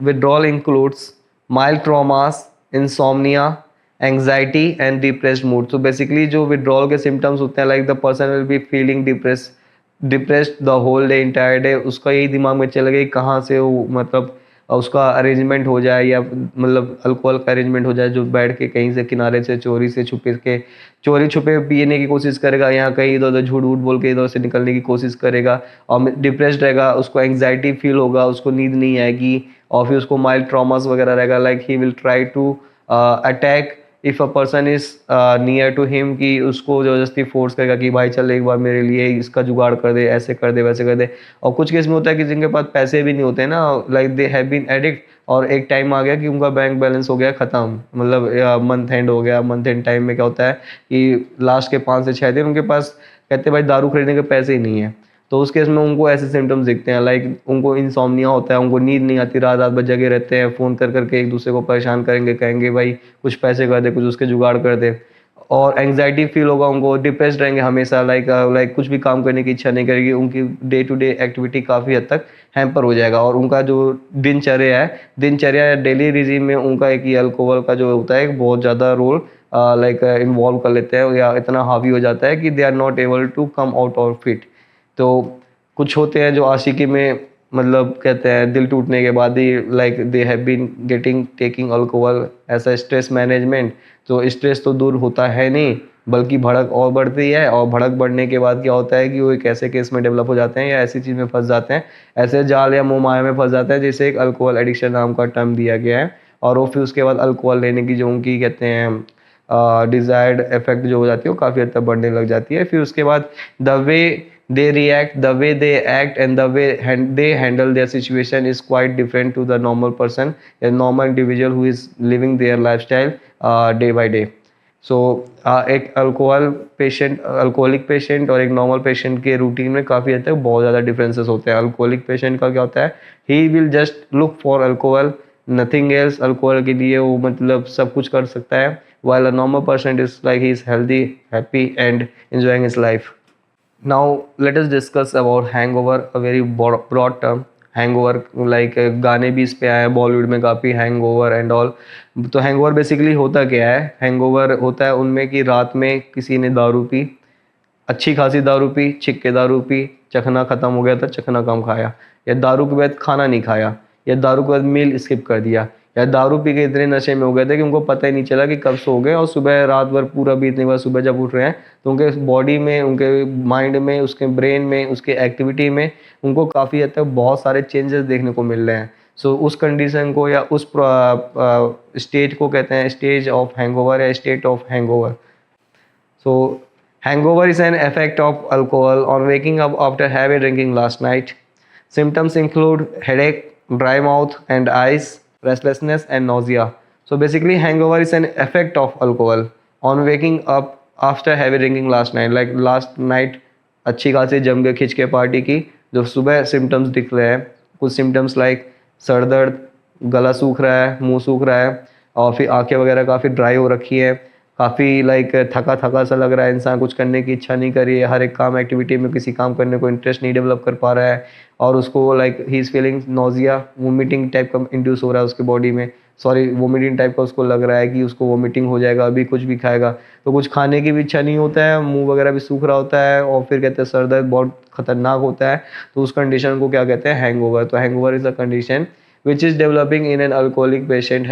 withdrawal includes mild tremors, insomnia, anxiety and depressed mood. तो बेसिकली जो विड्रॉल के सिम्टम्स होते हैं like the person will be feeling depressed the whole day entire day. उसका यही दिमाग में चलेगा कि कहाँ से वो मतलब उसका अरेंजमेंट हो जाए या मतलब अल्कोहल का अरेंजमेंट हो जाए, जो बैठ के कहीं से किनारे से चोरी से छुपे के चोरी छुपे पीने की कोशिश करेगा या कहीं इधर उधर झूठ वूठ बोल के इधर से निकलने की कोशिश करेगा और डिप्रेस्ड रहेगा, उसको एंग्जाइटी फील होगा, उसको नींद नहीं आएगी और फिर उसको माइल्ड ट्रॉमास वगैरह रहेगा। Like he will try to attack if a person is near to him, कि उसको ज़बरदस्ती फोर्स करेगा कि भाई चल एक बार मेरे लिए इसका जुगाड़ कर दे, ऐसे कर दे वैसे कर दे। और कुछ केस में होता है कि जिनके पास पैसे भी नहीं होते ना, like they have been addict और एक टाइम आ गया कि उनका बैंक बैलेंस हो गया ख़त्म, मतलब मंथ एंड हो गया। मंथ एंड टाइम में क्या होता है कि लास्ट के 5 से 6 दिन उनके पास कहते हैं भाई दारू खरीदने के पैसे ही नहीं है। तो उस केस में उनको ऐसे सिम्टम्स दिखते हैं, लाइक उनको इंसोम्निया होता है, उनको नींद नहीं आती, रात रात भर जगे रहते हैं, फ़ोन कर करके एक दूसरे को परेशान करेंगे, कहेंगे भाई कुछ पैसे कर दे, कुछ उसके जुगाड़ कर दे। और एंग्जाइटी फील होगा उनको, डिप्रेस्ड रहेंगे हमेशा, लाइक कुछ भी काम करने की इच्छा नहीं करेगी, उनकी डे टू डे एक्टिविटी काफ़ी हद तक हैम्पर हो जाएगा। और उनका जो दिनचर्या या डेली रिजीम में उनका एक ये अल्कोहल का जो होता है एक बहुत ज़्यादा रोल लाइक इन्वॉल्व कर लेते हैं या इतना हावी हो जाता है कि they are not able to come out of it. तो कुछ होते हैं जो आशिकी में मतलब कहते हैं दिल टूटने के बाद ही like they have been getting taking alcohol as a stress management. तो स्ट्रेस तो दूर होता है नहीं बल्कि भड़क और बढ़ती है, और भड़क बढ़ने के बाद क्या होता है कि वो एक ऐसे केस में डेवलप हो जाते हैं या ऐसी चीज़ में फंस जाते हैं, ऐसे जाल या मोह माया में फंस जाते हैं जिसे एक अल्कोहल एडिक्शन नाम का टर्म दिया गया है। और वो फिर उसके बाद अल्कोहल लेने की जो उनकी कहते हैं डिज़ायर्ड इफेक्ट जो हो जाती है वो काफ़ी हद तक बढ़ने लग जाती है। फिर उसके बाद the way they react, the way they act and the way they handle their situation is quite different to the normal person, a normal individual who is living their lifestyle day by day. So एक alcoholic patient और एक normal patient के routine में काफ़ी हद तक बहुत ज़्यादा डिफरेंसेस होते हैं। अल्कोहलिक पेशेंट का क्या होता है, he will just look for alcohol, nothing else. Alcohol के लिए वो मतलब सब कुछ कर सकता है, while a normal person is like he is healthy, happy and enjoying his life. Now let us discuss about hangover, a very broad term. Hangover like गाने भी इस पे आए हैं बॉलीवुड में काफ़ी, हैंगओवर एंड ऑल। तो हैंगओवर बेसिकली होता क्या है, हैंगओवर होता है उनमें कि रात में किसी ने दारू पी, अच्छी खासी दारू पी, छिक के दारू पी, चखना ख़त्म हो गया था, चखना कम खाया, या दारू के बाद खाना नहीं खाया, या दारू के बाद मील स्किप कर दिया, या दारू पी के इतने नशे में हो गए थे कि उनको पता ही नहीं चला कि कब सो गए और सुबह रात भर पूरा बीतने के बाद सुबह जब उठ रहे हैं तो उनके बॉडी में, उनके माइंड में, उसके ब्रेन में, उसके एक्टिविटी में उनको काफ़ी हद तक बहुत सारे चेंजेस देखने को मिल रहे हैं। सो उस कंडीशन को या उस स्टेज को कहते हैं स्टेज ऑफ हैंगओवर या state of hangover. So hangover is an effect of alcohol on waking up after heavy drinking last night. Symptoms include headache, dry mouth and eyes, restlessness and nausea. So basically hangover is an effect of alcohol on waking up after heavy drinking last night. Like last night अच्छी खासी जम के खिंच के party की, जो सुबह symptoms दिख रहे हैं, कुछ सिम्टम्स लाइक सर दर्द, गला सूख रहा है, मुंह सूख रहा है और फिर आंखें वगैरह काफ़ी ड्राई हो रखी है, काफ़ी लाइक थका थका सा लग रहा है, इंसान कुछ करने की इच्छा नहीं कर रही है, हर एक काम एक्टिविटी में किसी काम करने को इंटरेस्ट नहीं डेवलप कर पा रहा है, और उसको like he is feeling nausea, vomiting type का इंड्यूस हो रहा है उसके बॉडी में, वोमिटिंग टाइप का उसको लग रहा है कि उसको वोमिटिंग हो जाएगा अभी कुछ भी खाएगा, तो कुछ खाने की भी इच्छा नहीं होता है, मुंह वगैरह भी सूख रहा होता है, और फिर कहते हैं सर दर्द बहुत खतरनाक होता है। तो उस कंडीशन को क्या कहते हैं, हैंगओवर। तो hangover is a condition which is developing in an alcoholic patient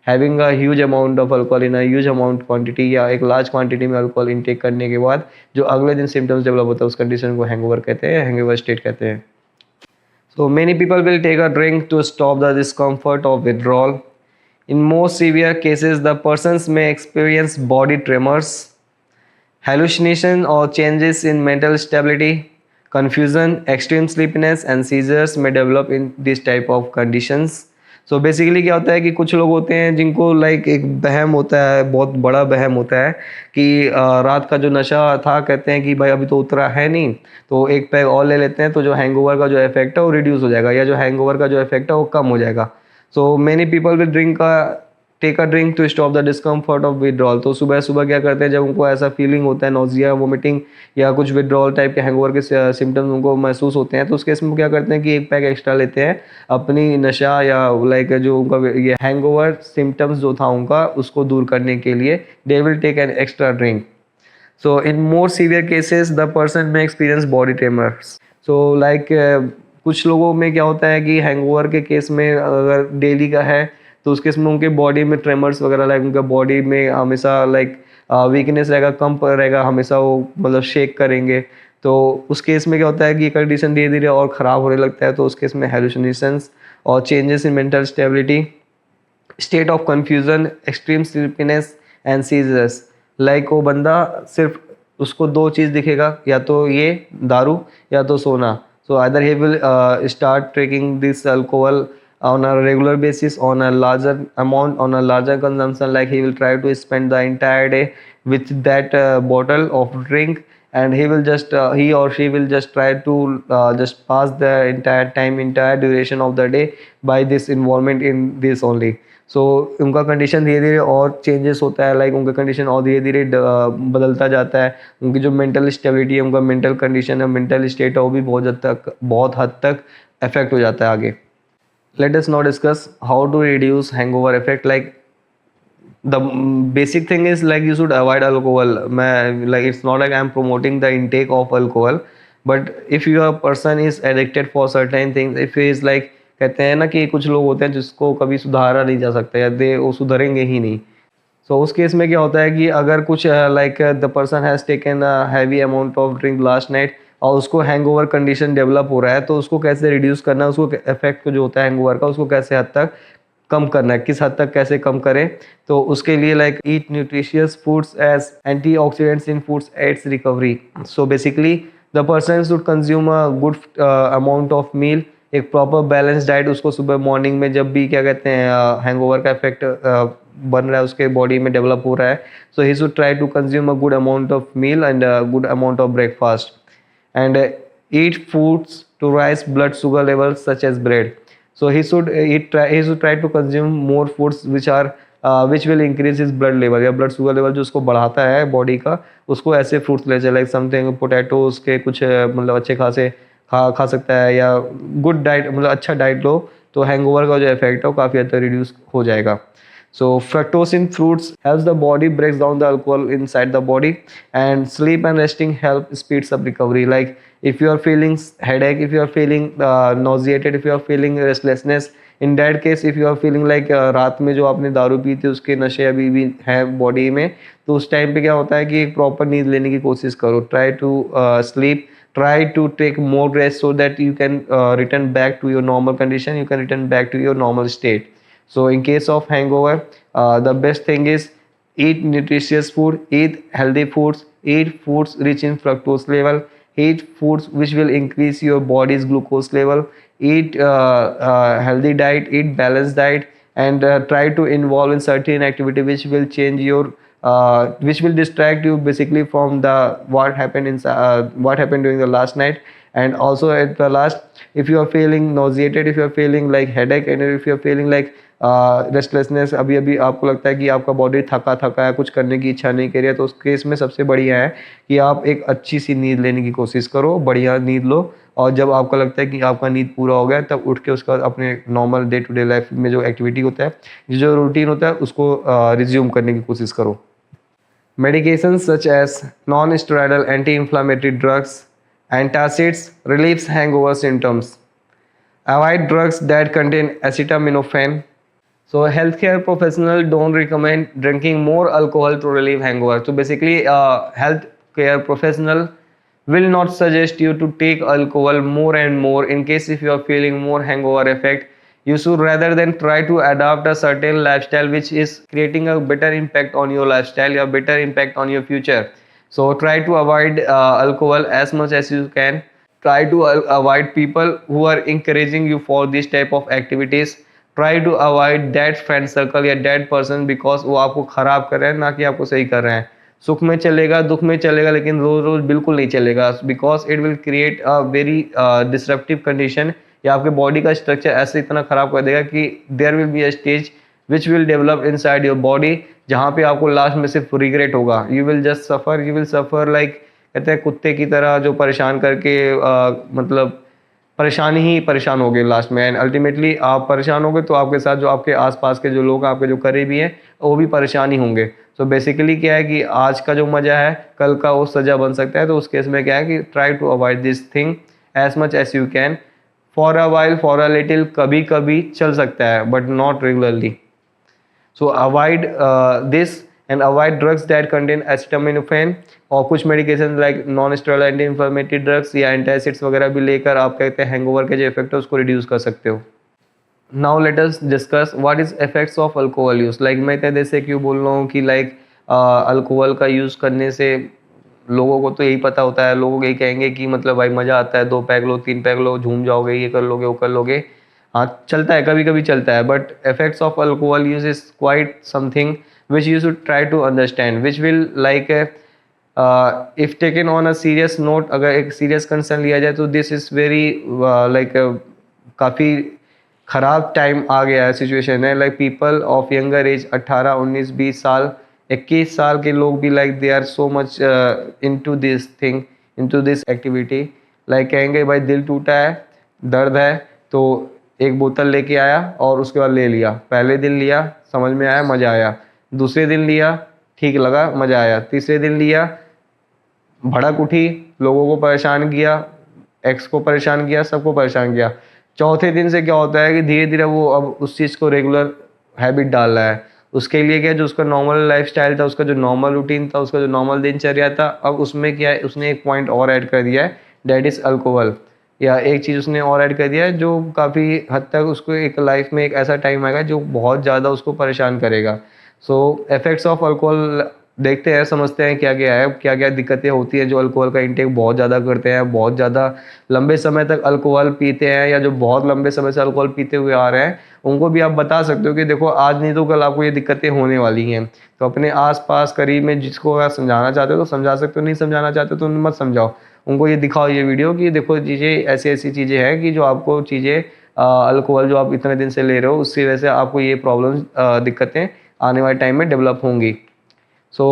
having a huge amount of alcohol in a huge amount quantity या एक large quantity में alcohol intake करने के बाद जो अगले दिन symptoms develop होता है उस condition को hangover कहते हैं, hangover state कहते हैं। So many people will take a drink to stop the discomfort of withdrawal. In most severe cases, the persons may experience body tremors, hallucination or changes in mental stability, confusion, extreme sleepiness and seizures may develop in this type of conditions. So basically क्या होता है कि कुछ लोग होते हैं जिनको like एक बहम होता है, बहुत बड़ा बहम होता है कि रात का जो नशा था कहते हैं कि भाई अभी तो उतरा है नहीं, तो एक पैग और ले लेते हैं तो जो हैंगओवर का जो इफेक्ट है वो रिड्यूस हो जाएगा, या जो हैंगओवर का जो इफेक्ट है वो कम हो जाएगा। So many people will drink take a drink to stop the discomfort of withdrawal. तो सुबह सुबह क्या करते हैं, जब उनको ऐसा फीलिंग होता है, नोजिया, वोमिटिंग या कुछ विड्रॉल टाइप के हैंगओवर के सिम्टम्स उनको महसूस होते हैं, तो उसके इसमें क्या करते हैं कि एक पैक एक्स्ट्रा लेते हैं अपनी नशा या लाइक जो उनका ये हैंगओवर सिम्टम्स जो था उनका, उसको दूर करने के लिए they will take an extra drink. So in more severe cases, the person may experience body tremors. So like कुछ लोगों में क्या होता है कि हैंगओवर के केस में अगर डेली का है तो उस केस में उनके बॉडी में ट्रेमर्स वगैरह, लाइक उनका बॉडी में हमेशा लाइक वीकनेस रहेगा, कंप रहेगा, हमेशा वो मतलब शेक करेंगे। तो उस केस में क्या होता है कि कंडीशन धीरे धीरे और ख़राब होने लगता है। तो उस केस में हेलुसिनेशंस और changes in mental stability, state of confusion, extreme sleepiness and seizures. Like वो बंदा सिर्फ उसको दो चीज़ दिखेगा, या तो ये दारू या तो सोना। So either he will start taking this alcohol on a regular basis, on a larger amount, on a larger consumption, like he will try to spend the entire day with that bottle of drink, and he will just he or she will just try to just pass the entire time, entire duration of the day by this involvement in this only. सो उनका condition धीरे धीरे और changes होता है, like उनका condition और धीरे धीरे बदलता जाता है। उनकी जो मेंटल स्टेबिलिटी है, उनका मेंटल कंडीशन है, मेंटल स्टेट है, वो भी बहुत हद तक अफेक्ट हो जाता है आगे। Let us now discuss how to reduce hangover effect. Like the basic thing is like you should avoid alcohol. Like it's not like I'm promoting the intake of alcohol, but if your person is addicted for certain things, if he is like, कहते हैं ना कि कुछ लोग होते हैं जिसको कभी सुधारा नहीं जा सकता, या वो सुधरेंगे ही नहीं। सो उस केस में क्या होता है कि अगर कुछ like the person has taken a heavy amount of drink last night और उसको हैंगओवर कंडीशन डेवलप हो रहा है, तो उसको कैसे रिड्यूस करना है, उसको इफेक्ट जो होता है हैंगओवर का, उसको कैसे हद तक कम करना है, किस हद तक कैसे कम करें। तो उसके लिए like eat nutritious foods as antioxidants in foods aids recovery. So basically the person should consume a good amount of meal, एक प्रॉपर बैलेंस डाइट। उसको सुबह मॉर्निंग में जब भी क्या कहते हैं हैंगओवर का इफेक्ट बन रहा है, उसके बॉडी में डेवलप हो रहा है, so he should try to consume a good amount of meal and good amount of breakfast and eat foods to rise blood sugar levels such as bread. So he should try to consume more foods which will increase his blood level, या blood sugar level जो उसको बढ़ाता है body का, उसको ऐसे fruits ले चले, लाइक समथिंग पोटैटोज के कुछ मतलब अच्छे खासे खा सकता है, या गुड डाइट मतलब अच्छा डाइट लो, तो हैंगओवर का जो इफेक्ट है वो काफ़ी हद तक रिड्यूस हो जाएगा। So fructose in fruits helps the body breaks down the alcohol inside the body, and sleep and resting help speeds up recovery. Like if you are feeling headache, if you are feeling nauseated, if you are feeling restlessness, in that case if you are feeling like रात में जो आपने दारू P थी उसके नशे अभी भी हैं बॉडी में, तो उस टाइम पे क्या होता है कि एक प्रॉपर नींद लेने की कोशिश करो। Try to sleep, try to take more rest so that you can return back to your normal condition, you can return back to your normal state. So in case of hangover, the best thing is eat nutritious food, eat healthy foods, eat foods rich in fructose level, eat foods which will increase your body's glucose level, eat healthy diet, eat balanced diet, and try to involve in certain activity which will change your which will distract you basically from the what happened during the last night. And also at the last, if you are feeling nauseated, if you are feeling like headache, and if you are feeling like restlessness, अभी आपको लगता है कि आपका body थका थका है, कुछ करने की इच्छा नहीं कर रही है, तो उस केस में सबसे बढ़िया है कि आप एक अच्छी सी नींद लेने की कोशिश करो, बढ़िया नींद लो, और जब आपको लगता है कि आपका नींद पूरा हो गया, तब उठ के उसका अपने normal day to day life में जो एक्टिविटी होता है, जो रूटीन होता है, उसको रिज्यूम करने की कोशिश करो। Medications such as non-steroidal anti-inflammatory drugs, antacids relieves hangover symptoms. Avoid drugs that contain acetaminophen. So healthcare professionals don't recommend drinking more alcohol to relieve hangover. So basically, healthcare professional will not suggest you to take alcohol more and more. In case if you are feeling more hangover effect, you should rather than try to adopt a certain lifestyle which is creating a better impact on your lifestyle, a better impact on your future. So try to avoid alcohol as much as you can. Try to avoid people who are encouraging you for this type of activities. Try to avoid that friend circle या that person, because वो आपको ख़राब कर रहे हैं, ना कि आपको सही कर रहे हैं। सुख में चलेगा, दुख में चलेगा, लेकिन रोज़ रोज़ बिल्कुल नहीं चलेगा, because it will create a very disruptive condition, या आपके बॉडी का स्ट्रक्चर ऐसे इतना ख़राब कर देगा कि there will be a stage which will develop inside your body, जहाँ पे आपको लास्ट में सिर्फ रिग्रेट होगा। You will just suffer, you will suffer like, कहते हैं कुत्ते की तरह जो परेशान करके मतलब परेशान ही परेशान होगे लास्ट में, एंड अल्टीमेटली आप परेशान होगे तो आपके साथ जो आपके आसपास के जो लोग आपके जो करीबी हैं वो भी परेशान ही होंगे। सो बेसिकली क्या है कि आज का जो मज़ा है कल का वो सज़ा बन सकता है। तो उस केस में क्या है कि try to avoid this thing as much as you can, for a while, for a little, कभी कभी चल सकता है but not regularly. So avoid this and avoid drugs that contain acetaminophen, और कुछ medication like non steroid anti inflammatory drugs या antacids वगैरह भी लेकर आप कहते हैं हैंगओवर के जो इफेक्ट है उसको रिड्यूस कर सकते हो। Now let us discuss what is effects of alcohol use. Like मैं इतने देर से क्यों बोल रहा हूँ कि लाइक अल्कोहल का यूज़ करने से लोगों को तो यही पता होता है, लोग यही कहेंगे कि मतलब भाई मज़ा आता है, 2 पैग लो 3 पैग लो झूम जाओगे, ये कर लोगे वो कर लोगे। हाँ चलता है, कभी कभी चलता है, but effects of alcohol use is quite something which you should try to understand, which will like if taken on a serious note, अगर एक सीरियस कंसर्न लिया जाए तो दिस इज़ वेरी लाइक काफ़ी ख़राब टाइम आ गया है, सिचुएशन है। Like people of younger age 18, 19, 20 साल, 21 साल के लोग भी like they are so much into this thing, into this activity. Like कहेंगे भाई दिल टूटा है, दर्द है, तो एक बोतल लेके आया और उसके बाद ले लिया। पहले दिन लिया, समझ में आया, मज़ा आया। दूसरे दिन लिया, ठीक लगा, मज़ा आया। तीसरे दिन लिया, भड़क उठी, लोगों को परेशान किया, एक्स को परेशान किया, सबको परेशान किया। चौथे दिन से क्या होता है कि धीरे धीरे वो अब उस चीज़ को रेगुलर हैबिट डाल रहा है। उसके लिए क्या, जो उसका नॉर्मल लाइफस्टाइल था, उसका जो नॉर्मल रूटीन था, उसका जो नॉर्मल दिनचर्या था, अब उसमें क्या है, उसने एक पॉइंट और ऐड कर दिया है, डैट इज़ अल्कोहल। या एक चीज़ उसने और ऐड कर दिया है जो काफ़ी हद तक उसको एक लाइफ में एक ऐसा टाइम आएगा जो बहुत ज़्यादा उसको परेशान करेगा। सो इफेक्ट्स ऑफ अल्कोहल देखते हैं, समझते हैं क्या क्या है, क्या क्या दिक्कतें होती हैं जो अल्कोहल का इंटेक बहुत ज़्यादा करते हैं, बहुत ज़्यादा लंबे समय तक अल्कोहल पीते हैं, या जो बहुत लंबे समय से अल्कोहल पीते हुए आ रहे हैं उनको भी आप बता सकते हो कि देखो आज नहीं तो कल आपको ये दिक्कतें होने वाली हैं। तो अपने आसपास करीब में जिसको आप समझाना चाहते हो तो समझा सकते हो, नहीं समझाना चाहते तो मत समझाओ, उनको ये दिखाओ ये वीडियो कि देखो चीज़ें ऐसी ऐसी चीज़ें हैं कि जो आपको चीज़ें अल्कोहल जो आप इतने दिन से ले रहे हो उसकी वजह से आपको ये प्रॉब्लम्स दिक्कतें आने वाले टाइम में डेवलप होंगी। So,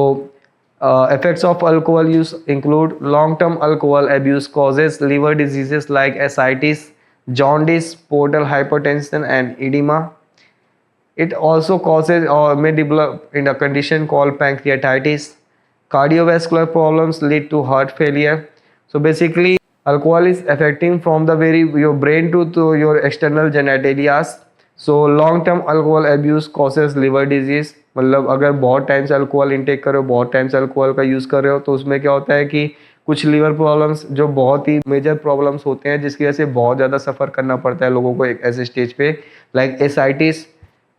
effects of alcohol use include long-term alcohol abuse causes liver diseases like ascites, jaundice, portal hypertension, and edema. It also causes or may develop in a condition called pancreatitis. Cardiovascular problems lead to heart failure. So basically, alcohol is affecting from the very your brain to your external genitalia. So long term alcohol abuse causes liver disease, मतलब अगर बहुत time से alcohol intake कर रहे हो, बहुत time से alcohol का यूज़ कर रहे हो, तो उसमें क्या होता है कि कुछ लिवर प्रॉब्लम्स जो बहुत ही मेजर प्रॉब्लम्स होते हैं जिसकी वजह से बहुत ज़्यादा सफ़र करना पड़ता है लोगों को एक ऐसे स्टेज पे, लाइक एसाइटिस,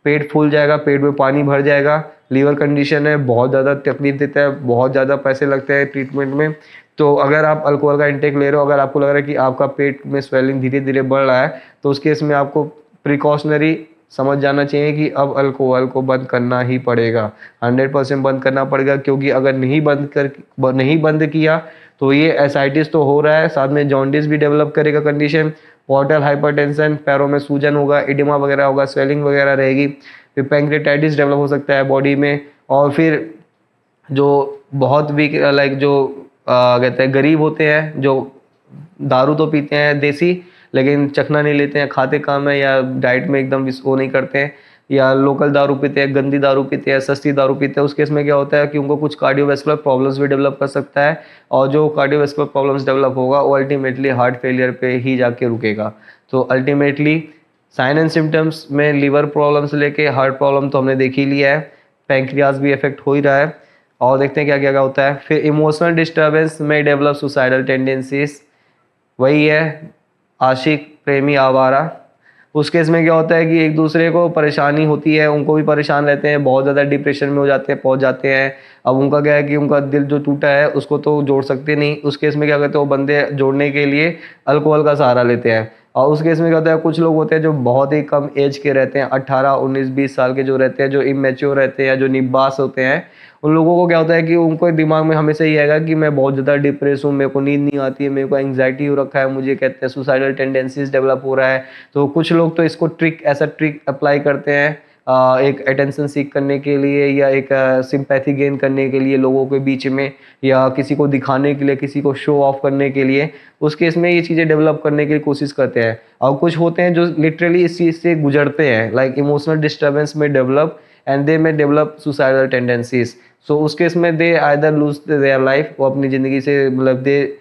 पेट फूल जाएगा, पेट में पानी भर जाएगा, लीवर कंडीशन है, बहुत ज़्यादा तकलीफ देता है, बहुत ज़्यादा पैसे लगते हैं ट्रीटमेंट में। तो अगर आप अल्कोहल का इंटेक ले रहे हो, अगर आपको लग रहा है कि आपका पेट में स्वेलिंग धीरे धीरे बढ़ रहा है, तो उस केस में आपको प्रिकॉशनरी समझ जाना चाहिए कि अब अल्कोहल को बंद करना ही पड़ेगा, 100% बंद करना पड़ेगा, क्योंकि अगर नहीं बंद किया तो ये एसाइटिस तो हो रहा है, साथ में जॉन्डिस भी डेवलप करेगा कंडीशन, पोर्टल हाइपरटेंशन, पैरों में सूजन होगा, एडिमा वगैरह होगा, स्वेलिंग वगैरह रहेगी, फिर पैंक्रेटाइटिस डेवलप हो सकता है बॉडी में। और फिर जो बहुत वीक लाइक जो कहते हैं गरीब होते हैं, जो दारू तो पीते हैं देसी लेकिन चखना नहीं लेते हैं, खाते काम है, या डाइट में एकदम वो नहीं करते हैं, या लोकल दारू पीते हैं, गंदी दारू पीते हैं, सस्ती दारू पीते हैं, उस केस में क्या होता है कि उनको कुछ कार्डियोवैस्कुलर प्रॉब्लम्स भी डेवलप कर सकता है, और जो कार्डियोवैस्कुलर प्रॉब्लम्स डेवलप होगा वो अल्टीमेटली हार्ट फेलियर पे ही जाके रुकेगा। तो अल्टीमेटली साइन एंड सिम्टम्स में लिवर प्रॉब्लम से लेके हार्ट प्रॉब्लम तो हमने देख ही लिया है, पैंक्रियाज भी इफेक्ट हो ही रहा है, और देखते हैं क्या क्या होता है। फिर इमोशनल डिस्टर्बेंस में डेवलप सुसाइडल टेंडेंसीज, वही है आशिक प्रेमी आवारा। उस केस में क्या होता है कि एक दूसरे को परेशानी होती है, उनको भी परेशान रहते हैं, बहुत ज़्यादा डिप्रेशन में हो जाते हैं, पहुंच जाते हैं। अब उनका क्या है कि उनका दिल जो टूटा है उसको तो जोड़ सकते नहीं, उस केस में क्या करते हैं वो बंदे जोड़ने के लिए अल्कोहल का सहारा लेते हैं। और उस केस में क्या होता है, कुछ लोग होते हैं जो बहुत ही कम एज के रहते हैं, 18, 19, 20 साल के जो रहते हैं, जो इमेच्योर रहते हैं, जो निब्बास होते हैं, उन लोगों को क्या होता है कि उनको दिमाग में हमेशा ये आएगा कि मैं बहुत ज़्यादा डिप्रेस हूँ, मेरे को नींद नहीं आती है, मेरे को एंग्जाइटी हो रखा है, मुझे कहते हैं सुसाइडल टेंडेंसीज डेवलप हो रहा है। तो कुछ लोग तो इसको ऐसा ट्रिक अप्लाई करते हैं, एक अटेंशन सीख करने के लिए या एक सिंपैथी गेन करने के लिए लोगों के बीच में, या किसी को दिखाने के लिए, किसी को शो ऑफ करने के लिए, उस केस में ये चीज़ें डेवलप करने की कोशिश करते हैं। और कुछ होते हैं जो लिटरली इस चीज़ से गुजरते हैं, लाइक इमोशनल डिस्टर्बेंस में डेवलप एंड दे में डेवलप सुसाइडल टेंडेंसीज। सो उस केस में दे आइदर लूज देयर लाइफ, वो अपनी ज़िंदगी से मतलब दे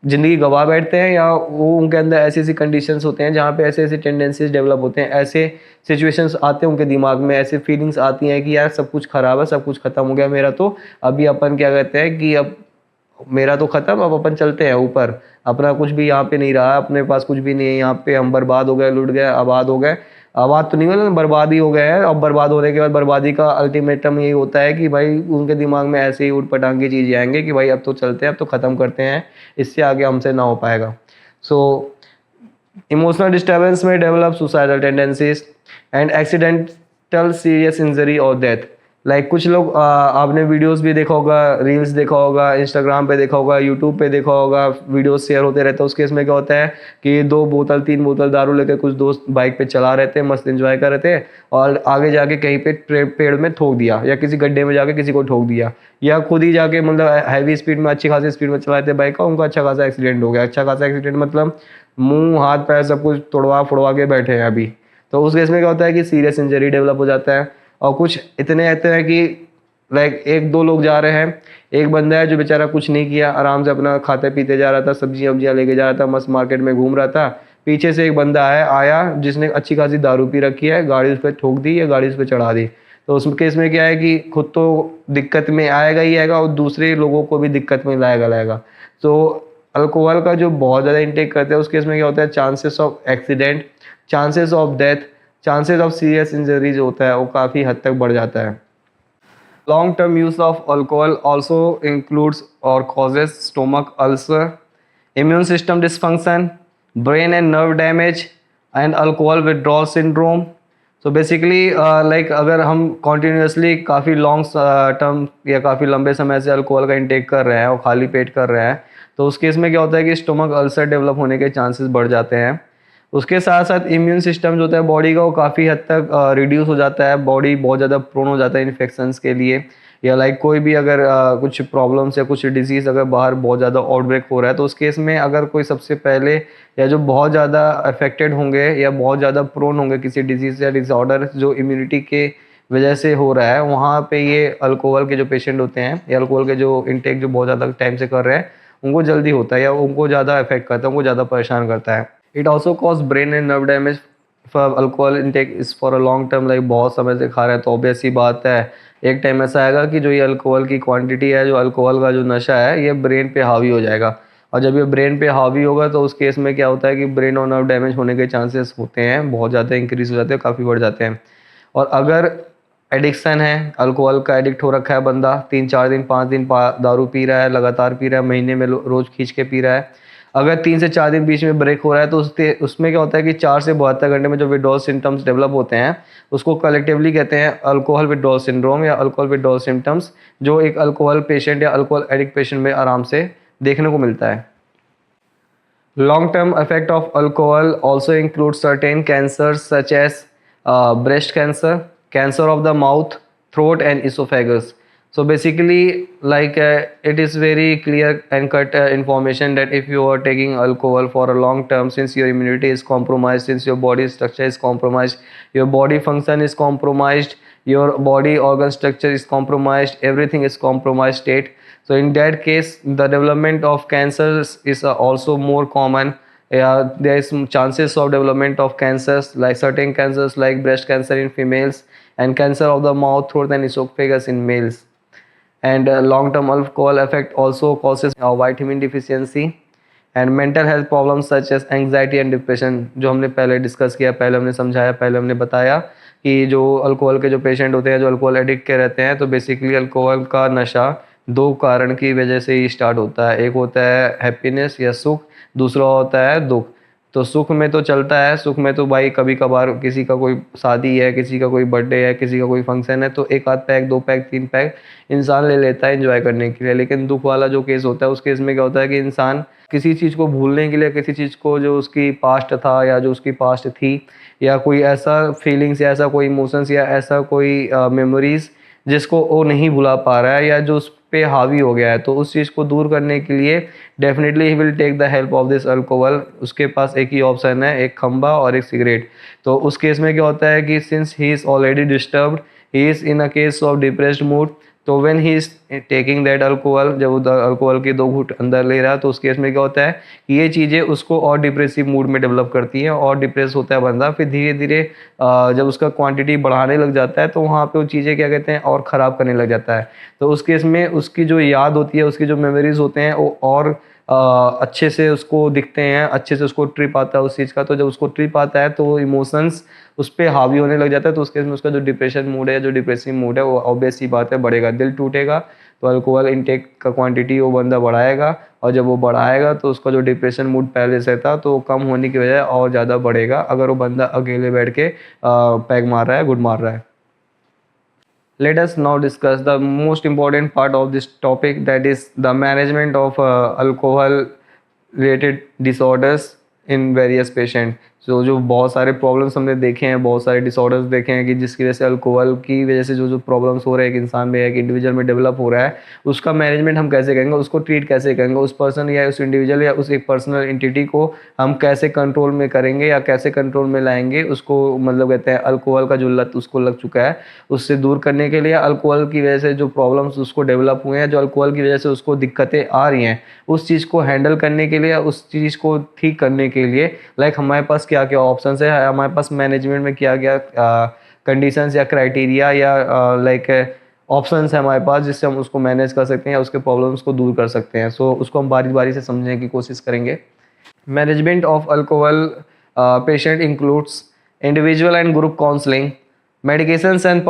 ज़िंदगी गंवा बैठते हैं, या वो उनके अंदर ऐसी ऐसी कंडीशंस होते हैं जहाँ पे ऐसे ऐसे टेंडेंसीज डेवलप होते हैं, ऐसे सिचुएशंस आते हैं उनके दिमाग में, ऐसे फीलिंग्स आती हैं कि यार सब कुछ ख़राब है, सब कुछ ख़त्म हो गया मेरा, तो अभी अपन क्या कहते हैं कि अब मेरा तो ख़त्म, अब अपन चलते हैं ऊपर, अपना कुछ भी यहाँ पे नहीं रहा, अपने पास कुछ भी नहीं है यहाँ पे, हम बर्बाद हो गए, लुट गए, आबाद हो गए। आबाद तो नहीं हुए, लेकिन बर्बाद ही हो गए हैं। अब बर्बाद होने के बाद बर्बादी का अल्टीमेटम यही होता है कि भाई उनके दिमाग में ऐसे ही ऊट-पटांग की चीज़ें आएँगी कि भाई अब तो चलते हैं, अब तो ख़त्म करते हैं, इससे आगे हमसे ना हो पाएगा। सो इमोशनल डिस्टर्बेंस में develop suicidal tendencies and accidental serious injury और डेथ। लाइक कुछ लोग आपने वीडियोस भी देखा होगा, रील्स देखा होगा, इंस्टाग्राम पे देखा होगा, यूट्यूब पे देखा होगा, वीडियोस शेयर होते रहते हैं। उस केस में क्या होता है कि 2 बोतल 3 बोतल दारू लेकर कुछ दोस्त बाइक पे चला रहे थे, मस्त एंजॉय कर रहे थे, और आगे जाके कहीं पे पेड़ में ठोक दिया, या किसी गड्ढे में जाके किसी को ठोक दिया, या खुद ही जाके मतलब हैवी स्पीड में, अच्छी खासी स्पीड में चलाते थे बाइक का, उनका अच्छा खासा एक्सीडेंट हो गया। अच्छा खासा एक्सीडेंट मतलब मुँह हाथ पैर सब कुछ तोड़वा फोड़वा के बैठे हैं अभी। तो उस केस में क्या होता है कि सीरियस इंजरी डेवलप हो जाता है। और कुछ इतने रहते हैं कि लाइक 1-2 लोग जा रहे हैं, एक बंदा है जो बेचारा कुछ नहीं किया, आराम से अपना खाते पीते जा रहा था, सब्जियां वब्जियां लेके जा रहा था, मस्त मार्केट में घूम रहा था, पीछे से एक बंदा आया जिसने अच्छी खासी दारू पी रखी है, गाड़ी उस पर ठोक दी या गाड़ी उस पर चढ़ा दी। तो उस केस में क्या है कि खुद तो दिक्कत में आएगा ही आएगा, और दूसरे लोगों को भी दिक्कत में लाएगा। तो अल्कोहल का जो बहुत ज़्यादा इंटेक करते हैं, उस केस में क्या होता है, chances of accident, chances of death, chances of serious injuries होता है वो काफ़ी हद तक बढ़ जाता है। Long term use of alcohol also includes और causes stomach ulcer, immune system dysfunction, brain and nerve damage and alcohol withdrawal syndrome. So basically like अगर हम कॉन्टीन्यूसली काफ़ी लॉन्ग टर्म या काफ़ी लंबे समय से अल्कोहल का इंटेक कर रहे हैं और खाली पेट कर रहे हैं, तो उस केस में क्या होता है कि स्टोमक अल्सर डेवलप होने के चांसेस बढ़ जाते हैं। उसके साथ साथ इम्यून सिस्टम जो होता है बॉडी का, वो काफ़ी हद तक रिड्यूस हो जाता है, बॉडी बहुत ज़्यादा प्रोन हो जाता है इन्फेक्शंस के लिए, या लाइक कोई भी अगर कुछ प्रॉब्लम्स या कुछ डिजीज़ अगर बाहर बहुत ज़्यादा आउटब्रेक हो रहा है, तो उस केस में अगर कोई सबसे पहले या जो बहुत ज़्यादा अफेक्टेड होंगे या बहुत ज़्यादा प्रोन होंगे किसी डिजीज़ या डिसऑर्डर जो इम्यूनिटी के वजह से हो रहा है, वहाँ पे ये अल्कोहल के जो पेशेंट होते हैं या अल्कोहल के जो इंटेक जो बहुत ज़्यादा टाइम से कर रहे हैं, उनको जल्दी होता है या उनको ज़्यादा अफेक्ट करता है, उनको ज़्यादा परेशान करता है। It also cause brain and nerve damage for alcohol intake is for a long term. Like बहुत समय से खा रहे हैं तो ऑब्वियस सी बात है, एक टाइम ऐसा आएगा कि जो ये अल्कोहल की क्वांटिटी है, जो अल्कोहल का जो नशा है, ये ब्रेन पे हावी हो जाएगा, और जब ये ब्रेन पे हावी होगा तो उस केस में क्या होता है कि ब्रेन और नर्व डैमेज होने के चांसेस होते हैं, बहुत ज़्यादा इंक्रीज हो जाते हैं, काफ़ी बढ़ जाते हैं। और अगर एडिक्शन है, अल्कोहल का एडिक्ट हो रखा है बंदा, 3-4 दिन 5 दिन दारू पी रहा है, लगातार पी रहा है, महीने में रोज़ खींच के पी रहा है, अगर 3 से 4 दिन बीच में ब्रेक हो रहा है, तो उसमें क्या होता है कि 4 से 72 घंटे में जो विड्रॉल सिम्टम्स डेवलप होते हैं, उसको कलेक्टिवली कहते हैं अल्कोहल विड्रॉल सिंड्रोम या अल्कोहल विड्रॉल सिम्टम्स, जो एक अल्कोहल पेशेंट या अल्कोहल एडिक्ट पेशेंट में आराम से देखने को मिलता है। Long term effect of alcohol also include certain cancers such as breast cancer, cancer of the mouth, throat and esophagus. So basically, like it is very clear and cut information that if you are taking alcohol for a long term, since your immunity is compromised, since your body structure is compromised, your body function is compromised, your body organ structure is compromised, everything is compromised state. So in that case, the development of cancers is also more common. Yeah, there is some chances of development of cancers, like certain cancers like breast cancer in females and cancer of the mouth, throat and esophagus in males. And long-term alcohol effect also causes vitamin deficiency and mental health problems such as anxiety and depression, जो हमने पहले discuss किया, पहले हमने समझाया, पहले हमने बताया कि जो अल्कोहल के जो पेशेंट होते हैं, जो अल्कोहल एडिक्ट के रहते हैं, तो बेसिकली अल्कोहल का नशा 2 कारण की वजह से ही स्टार्ट होता है। एक होता है हैप्पीनेस या सुख, दूसरा होता है दुख। तो सुख में तो चलता है, सुख में तो भाई कभी कभार किसी का कोई शादी है, किसी का कोई बर्थडे है, किसी का कोई फंक्शन है, तो एक आध पैक, दो पैक, तीन पैक इंसान ले लेता है एंजॉय करने के लिए। लेकिन दुख वाला जो केस होता है, उस केस में क्या होता है कि इंसान किसी चीज़ को भूलने के लिए, किसी चीज़ को जो उसकी पास्ट था या जो उसकी पास्ट थी, या कोई ऐसा फीलिंग्स या ऐसा कोई इमोशंस या ऐसा कोई मेमोरीज जिसको वो नहीं भुला पा रहा है या जो उस पे हावी हो गया है, तो उस चीज़ को दूर करने के लिए definitely he will take the help of this alcohol. उसके पास एक ही ऑप्शन है, एक खंबा और एक सिगरेट। तो उस केस में क्या होता है कि since he is already disturbed, he is in a case of depressed mood, तो when he is taking that alcohol, जब वो अल्कोहल की 2 घूंट अंदर ले रहा है, तो उस केस में क्या होता है कि ये चीज़ें उसको और डिप्रेसिव मूड में डेवलप करती हैं और डिप्रेस होता है बंदा। फिर धीरे धीरे जब उसका क्वांटिटी बढ़ाने लग जाता है, तो वहाँ पे वो चीज़ें क्या कहते हैं और ख़राब करने लग जाता है। तो उस केस में उसकी जो याद होती है, उसकी जो मेमोरीज होते हैं, वो और अच्छे से उसको दिखते हैं, अच्छे से उसको ट्रिप आता है उस चीज़ का। तो जब उसको ट्रिप आता है, तो वो इमोशंस उस पे हावी होने लग जाता है। तो उस केस में उसका जो डिप्रेशन मूड है, जो डिप्रेसिव मूड है, वो ऑब्वियस सी बात है बढ़ेगा, दिल टूटेगा। तो अल्कोहल इनटेक का क्वांटिटी वो बंदा बढ़ाएगा, और जब वो बढ़ाएगा तो उसका जो डिप्रेशन मूड पहले से था, तो वो कम होने की वजह और ज़्यादा बढ़ेगा अगर वो बंदा अकेले बैठ के पैग मार रहा है, गुड मार रहा है। Let us now discuss the most important part of this topic, that is the management of alcohol related disorders in various patient। so, जो बहुत सारे प्रॉब्लम्स हमने देखे हैं, बहुत सारे डिसऑर्डर्स देखे हैं कि जिसकी वजह से अल्कोहल की वजह से जो जो प्रॉब्लम्स हो रहे हैं एक इंसान में, एक इंडिविजुअल में डेवलप हो रहा है, उसका मैनेजमेंट हम कैसे करेंगे, उसको ट्रीट कैसे करेंगे, उस पर्सन या उस इंडिविजुअल या उस एक पर्सनल एंटिटी को हम कैसे कंट्रोल में करेंगे या कैसे कंट्रोल में लाएंगे उसको, मतलब कहते हैं अल्कोहल का जो लत उसको लग चुका है, उससे दूर करने के लिए, अल्कोहल की वजह से जो प्रॉब्लम्स उसको डेवलप हुए हैं, जो अल्कोहल की वजह से उसको दिक्कतें आ रही हैं, उस चीज़ को हैंडल करने के लिए, उस चीज़ को ठीक करने के लिए हमारे पास क्या क्या ऑप्शंस है, हमारे पास मैनेजमेंट में क्या क्या कंडीशंस या क्राइटेरिया या ऑप्शंस है हमारे पास, जिससे हम उसको मैनेज कर सकते हैं या उसके प्रॉब्लम्स को दूर कर सकते हैं। सो उसको हम बारी बारी से समझने की कोशिश करेंगे। Management of alcohol patient includes individual and group counselling, medications and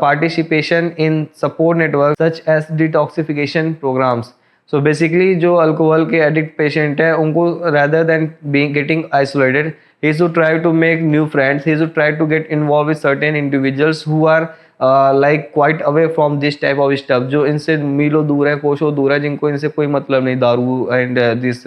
participation in support networks such as detoxification programs। so basically जो अल्कोहल के एडिक्ट पेशेंट है, उनको rather than being getting isolated, he should try to make new friends, he should try to get involved with certain individuals who are like quite away from this type of stuff, जो इनसे मीलों दूर है, कोसों दूर है, जिनको इनसे कोई मतलब नहीं दारू एंड दिस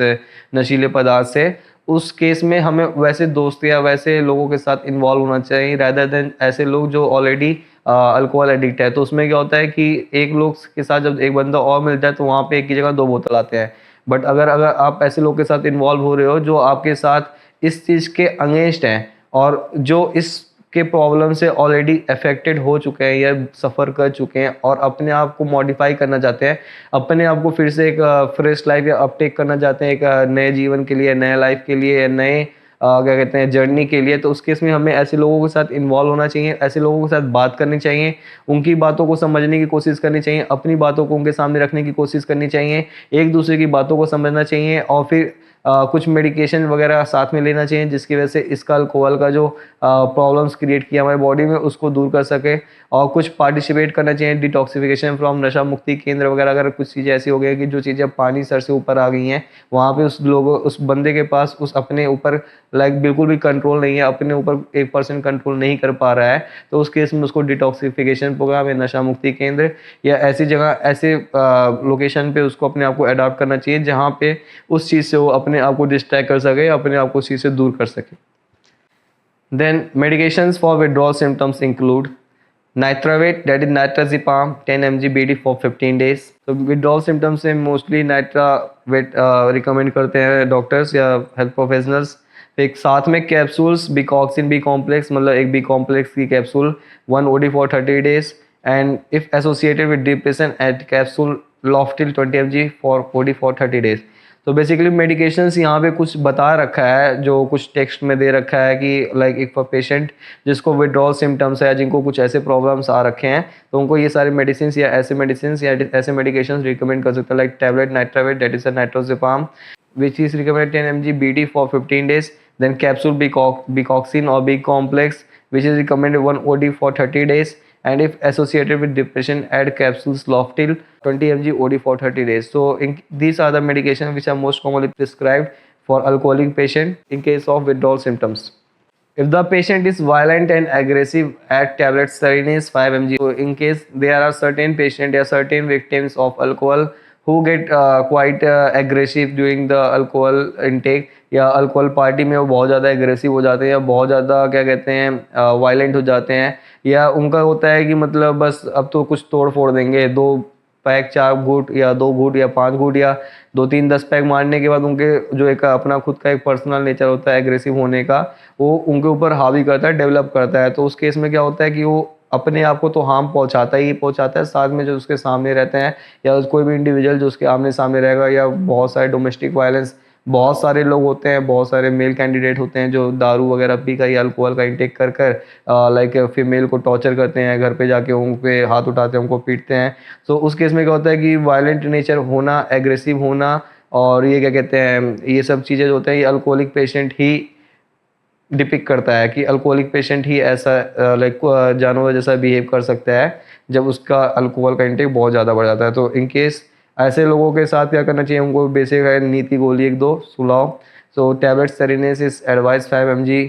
नशीले पदार्थ से। उस केस में हमें वैसे दोस्त या वैसे लोगों के साथ इन्वॉल्व होना चाहिए, रादर देन ऐसे लोग जो ऑलरेडी अल्कोहल एडिक्ट है। तो उसमें क्या होता है कि एक लोग के साथ जब एक बंदा और मिल जाए, तो वहाँ पे एक की जगह 2 बोतल आते हैं। बट अगर अगर आप ऐसे लोग के साथ इन्वॉल्व हो रहे हो जो आपके साथ इस चीज़ के अगेंस्ट हैं, और जो इस के प्रॉब्लम से ऑलरेडी अफेक्टेड हो चुके हैं या सफ़र कर चुके हैं, और अपने आप को मॉडिफाई करना चाहते हैं, अपने आप को फिर से एक फ्रेश लाइफ या अपटेक करना चाहते हैं, एक नए जीवन के लिए, नए लाइफ के लिए, नए क्या कहते हैं जर्नी के लिए। तो उस केस में हमें ऐसे लोगों के साथ इन्वॉल्व होना चाहिए, ऐसे लोगों के साथ बात करनी चाहिए, उनकी बातों को समझने की कोशिश करनी चाहिए, अपनी बातों को उनके सामने रखने की कोशिश करनी चाहिए, एक दूसरे की बातों को समझना चाहिए, और फिर कुछ मेडिकेशन वगैरह साथ में लेना चाहिए, जिसकी वजह से इसका अल्कोहल का जो प्रॉब्लम्स क्रिएट किया हमारे बॉडी में, उसको दूर कर सके। और कुछ पार्टिसिपेट करना चाहिए डिटॉक्सिफिकेशन फ्रॉम नशा मुक्ति केंद्र वगैरह। अगर कुछ चीज़ें ऐसी हो गई कि जो चीज़ें पानी सर से ऊपर आ गई हैं, वहाँ पे उस बंदे के पास उस अपने ऊपर बिल्कुल भी कंट्रोल नहीं है, अपने ऊपर 1% कंट्रोल नहीं कर पा रहा है, तो उस केस में उसको डिटॉक्सिफिकेशन प्रोग्राम या नशा मुक्ति केंद्र या ऐसी जगह, ऐसे लोकेशन पे उसको अपने आप को अडॉप्ट करना चाहिए, जहाँ पे उस चीज़ से वो अपने आप को डिस्ट्रैक्ट कर सके, अपने आप को उस चीज़ से दूर कर सके। Then medications for withdrawal symptoms include Nitravate, that is nitrazepam 10 mg BD for 15 days। तो विड्रॉल सिम्टम्स से मोस्टली नाइट्रावेट रिकमेंड करते हैं डॉक्टर्स या हेल्थ प्रोफेशनल्स। एक साथ में कैप्सूल्स बिकॉक्सिन बी कॉम्प्लेक्स, मतलब एक बी कॉम्प्लेक्स की capsule 1 OD for 30 days, and if associated with depression add capsule Loftil 20 mg for OD for 30 days। तो बेसिकली मेडिकेशंस यहाँ पे कुछ बता रखा है, जो कुछ टेक्स्ट में दे रखा है कि एक पेशेंट जिसको विड्रॉल सिम्टम्स है, जिनको कुछ ऐसे प्रॉब्लम्स आ रखे हैं, तो उनको ये सारे मेडिसिन या ऐसे मेडिकेशंस रिकमेंड कर सकते हैं, like tablet Nitravet, that is nitrazepam which is recommended 10 mg BD for 15 days, then capsule bicoxin or B complex which is recommended 1 OD for 30 days, and if associated with depression add capsules Loftil 20 mg OD for 30 days। So these are the medications which are most commonly prescribed for alcoholic patient in case of withdrawal symptoms. If the patient is violent and aggressive at tablet Serenase 5 mg, so in case there are certain patient or certain victims of alcohol who get quite aggressive during the alcohol intake, या alcohol party में वो बहुत ज़्यादा aggressive हो जाते हैं या बहुत ज़्यादा क्या कहते हैं वायलेंट हो जाते हैं, या उनका होता है कि मतलब बस अब तो कुछ तोड़ फोड़ देंगे, 2 पैक 4 घूंट या 2 घूंट या 5 घूंट या 2-3 10 पैक मारने के बाद उनके जो एक अपना खुद का एक पर्सनल नेचर होता है एग्रेसिव होने का, वो उनके ऊपर हावी करता है, डेवलप करता है। तो उस केस में क्या होता है कि वो अपने आप को तो हार्म पहुंचाता ही पहुंचाता है, साथ में जो उसके सामने रहते हैं या कोई भी इंडिविजुअल जो उसके आमने सामने रहेगा, या बहुत सारे डोमेस्टिक वायलेंस, बहुत सारे लोग होते हैं, बहुत सारे मेल कैंडिडेट होते हैं जो दारू वगैरह पी कर या अल्कोहल का इंटेक कर कर लाइक फीमेल को टॉर्चर करते हैं, घर पे जाके उन पे हाथ उठाते हैं, उनको पीटते हैं। तो उस केस में क्या होता है कि वायलेंट नेचर होना, एग्रेसिव होना, और ये क्या कहते हैं, ये सब चीज़ें जो होते हैं ये अल्कोहलिक पेशेंट ही डिपिक्ट करता है कि अल्कोहलिक पेशेंट ही ऐसा लाइक जानवर जैसा बिहेव कर सकता है जब उसका अल्कोहल का इंटेक बहुत ज़्यादा बढ़ जाता है। तो इन केस ऐसे लोगों के साथ क्या करना चाहिए, उनको बेसिक है नीति गोली 1-2 सुलाओ। So tablet Serenace is advice 5 mg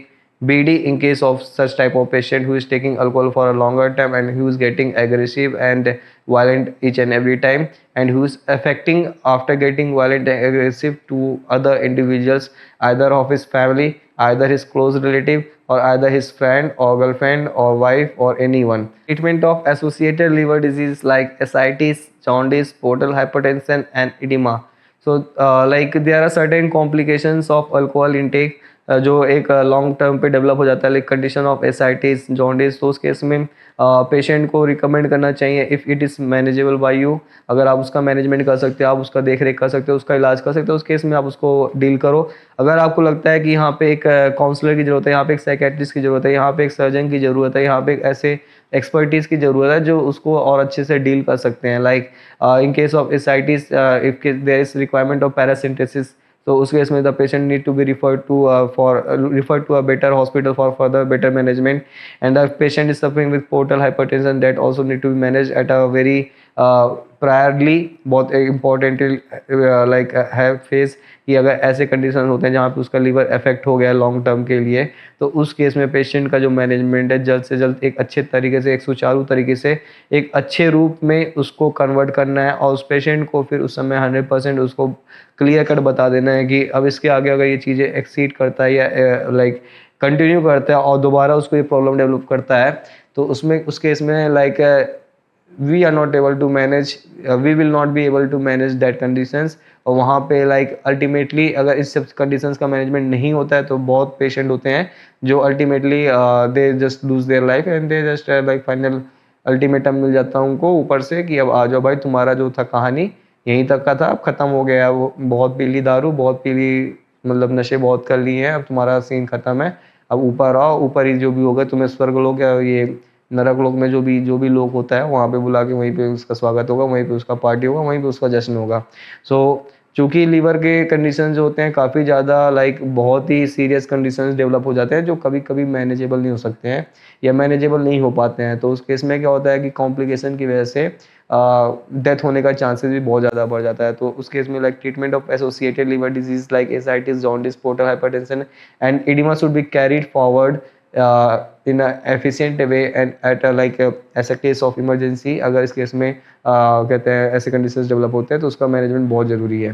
BD in case of such type of patient who is taking alcohol for a longer time and who is getting aggressive and violent each and every time, and who is affecting after getting violent and aggressive to other individuals, either of his family, either his close relative, or either his friend or girlfriend or wife or anyone. Treatment of associated liver disease like ascites, jaundice, portal hypertension and edema. So like there are certain complications of alcohol intake जो एक long term पे develop हो जाता है, like condition of ascites, jaundice. तो उस case में patient को रिकमेंड करना चाहिए if it is manageable by you, अगर आप उसका मैनेजमेंट कर सकते हो, आप उसका देख रेख कर सकते हो, उसका इलाज कर सकते हो, उस केस में आप उसको डील करो। अगर आपको लगता है कि यहाँ पे एक काउंसलर की ज़रूरत है, यहाँ पे एक साइकेट्रिस्ट की ज़रूरत है, यहाँ पे एक सर्जन की ज़रूरत है, यहाँ पे एक ऐसे एक्सपर्टीज़ की ज़रूरत है जो उसको और अच्छे से डील कर सकते हैं। Like in case of ascites if there is requirement of paracentesis, तो उस केस में the patient need to be referred to a better hospital for further better management, and the patient is suffering with portal hypertension that also need to be managed at a very priorly, बहुत important like है face, कि अगर ऐसे condition होते हैं जहाँ पे उसका लीवर अफेक्ट हो गया लॉन्ग टर्म के लिए, तो उस केस में पेशेंट का जो मैनेजमेंट है जल्द से जल्द एक अच्छे तरीके से, एक सुचारू तरीके से, एक अच्छे रूप में उसको कन्वर्ट करना है, और उस पेशेंट को फिर उस समय 100% उसको क्लियर कट बता देना है कि अब इसके आगे अगर ये चीज़ें एक्सीड करता है या लाइक कंटिन्यू करता है और दोबारा उसको ये प्रॉब्लम डेवलप करता है, तो उसमें उस केस में like we are not able to manage, we will not be able to manage that conditions. और वहाँ पे लाइक अल्टीमेटली अगर इस सब कंडीशंस का मैनेजमेंट नहीं होता है तो बहुत पेशेंट होते हैं जो ultimately they just lose their life and they just like final ultimatum मिल जाता है उनको ऊपर से कि अब आ जाओ भाई, तुम्हारा जो था कहानी यहीं तक का था, अब ख़त्म हो गया, वो बहुत पी ली दारू, बहुत पी ली, मतलब नशे बहुत कर लिए हैं, अब तुम्हारा सीन ख़त्म है, अब ऊपर आओ, ऊपर ही जो भी होगा तुम्हें स्वर्ग लोग या ये नरक लोक में जो भी लोग होता है वहाँ पे बुला के वहीं पे उसका स्वागत होगा, वहीं पे उसका पार्टी होगा, वहीं पे उसका जश्न होगा। सो चूँकि लीवर के कंडीशन जो होते हैं काफ़ी ज़्यादा लाइक बहुत ही सीरियस कंडीशंस डेवलप हो जाते हैं जो कभी कभी मैनेजेबल नहीं हो सकते हैं या मैनेजेबल नहीं हो पाते हैं। तो उस केस में क्या होता है कि कॉम्प्लिकेशन की वजह से डेथ होने का चांसेस भी बहुत ज़्यादा बढ़ जाता है। तो उस केस में like treatment of associated liver disease like ascites, jaundice, portal hypertension and oedema should be carried forward in a efficient way and at a like as a case of emergency। अगर इस case में कहते हैं ऐसे conditions develop होते हैं तो उसका मैनेजमेंट बहुत ज़रूरी है।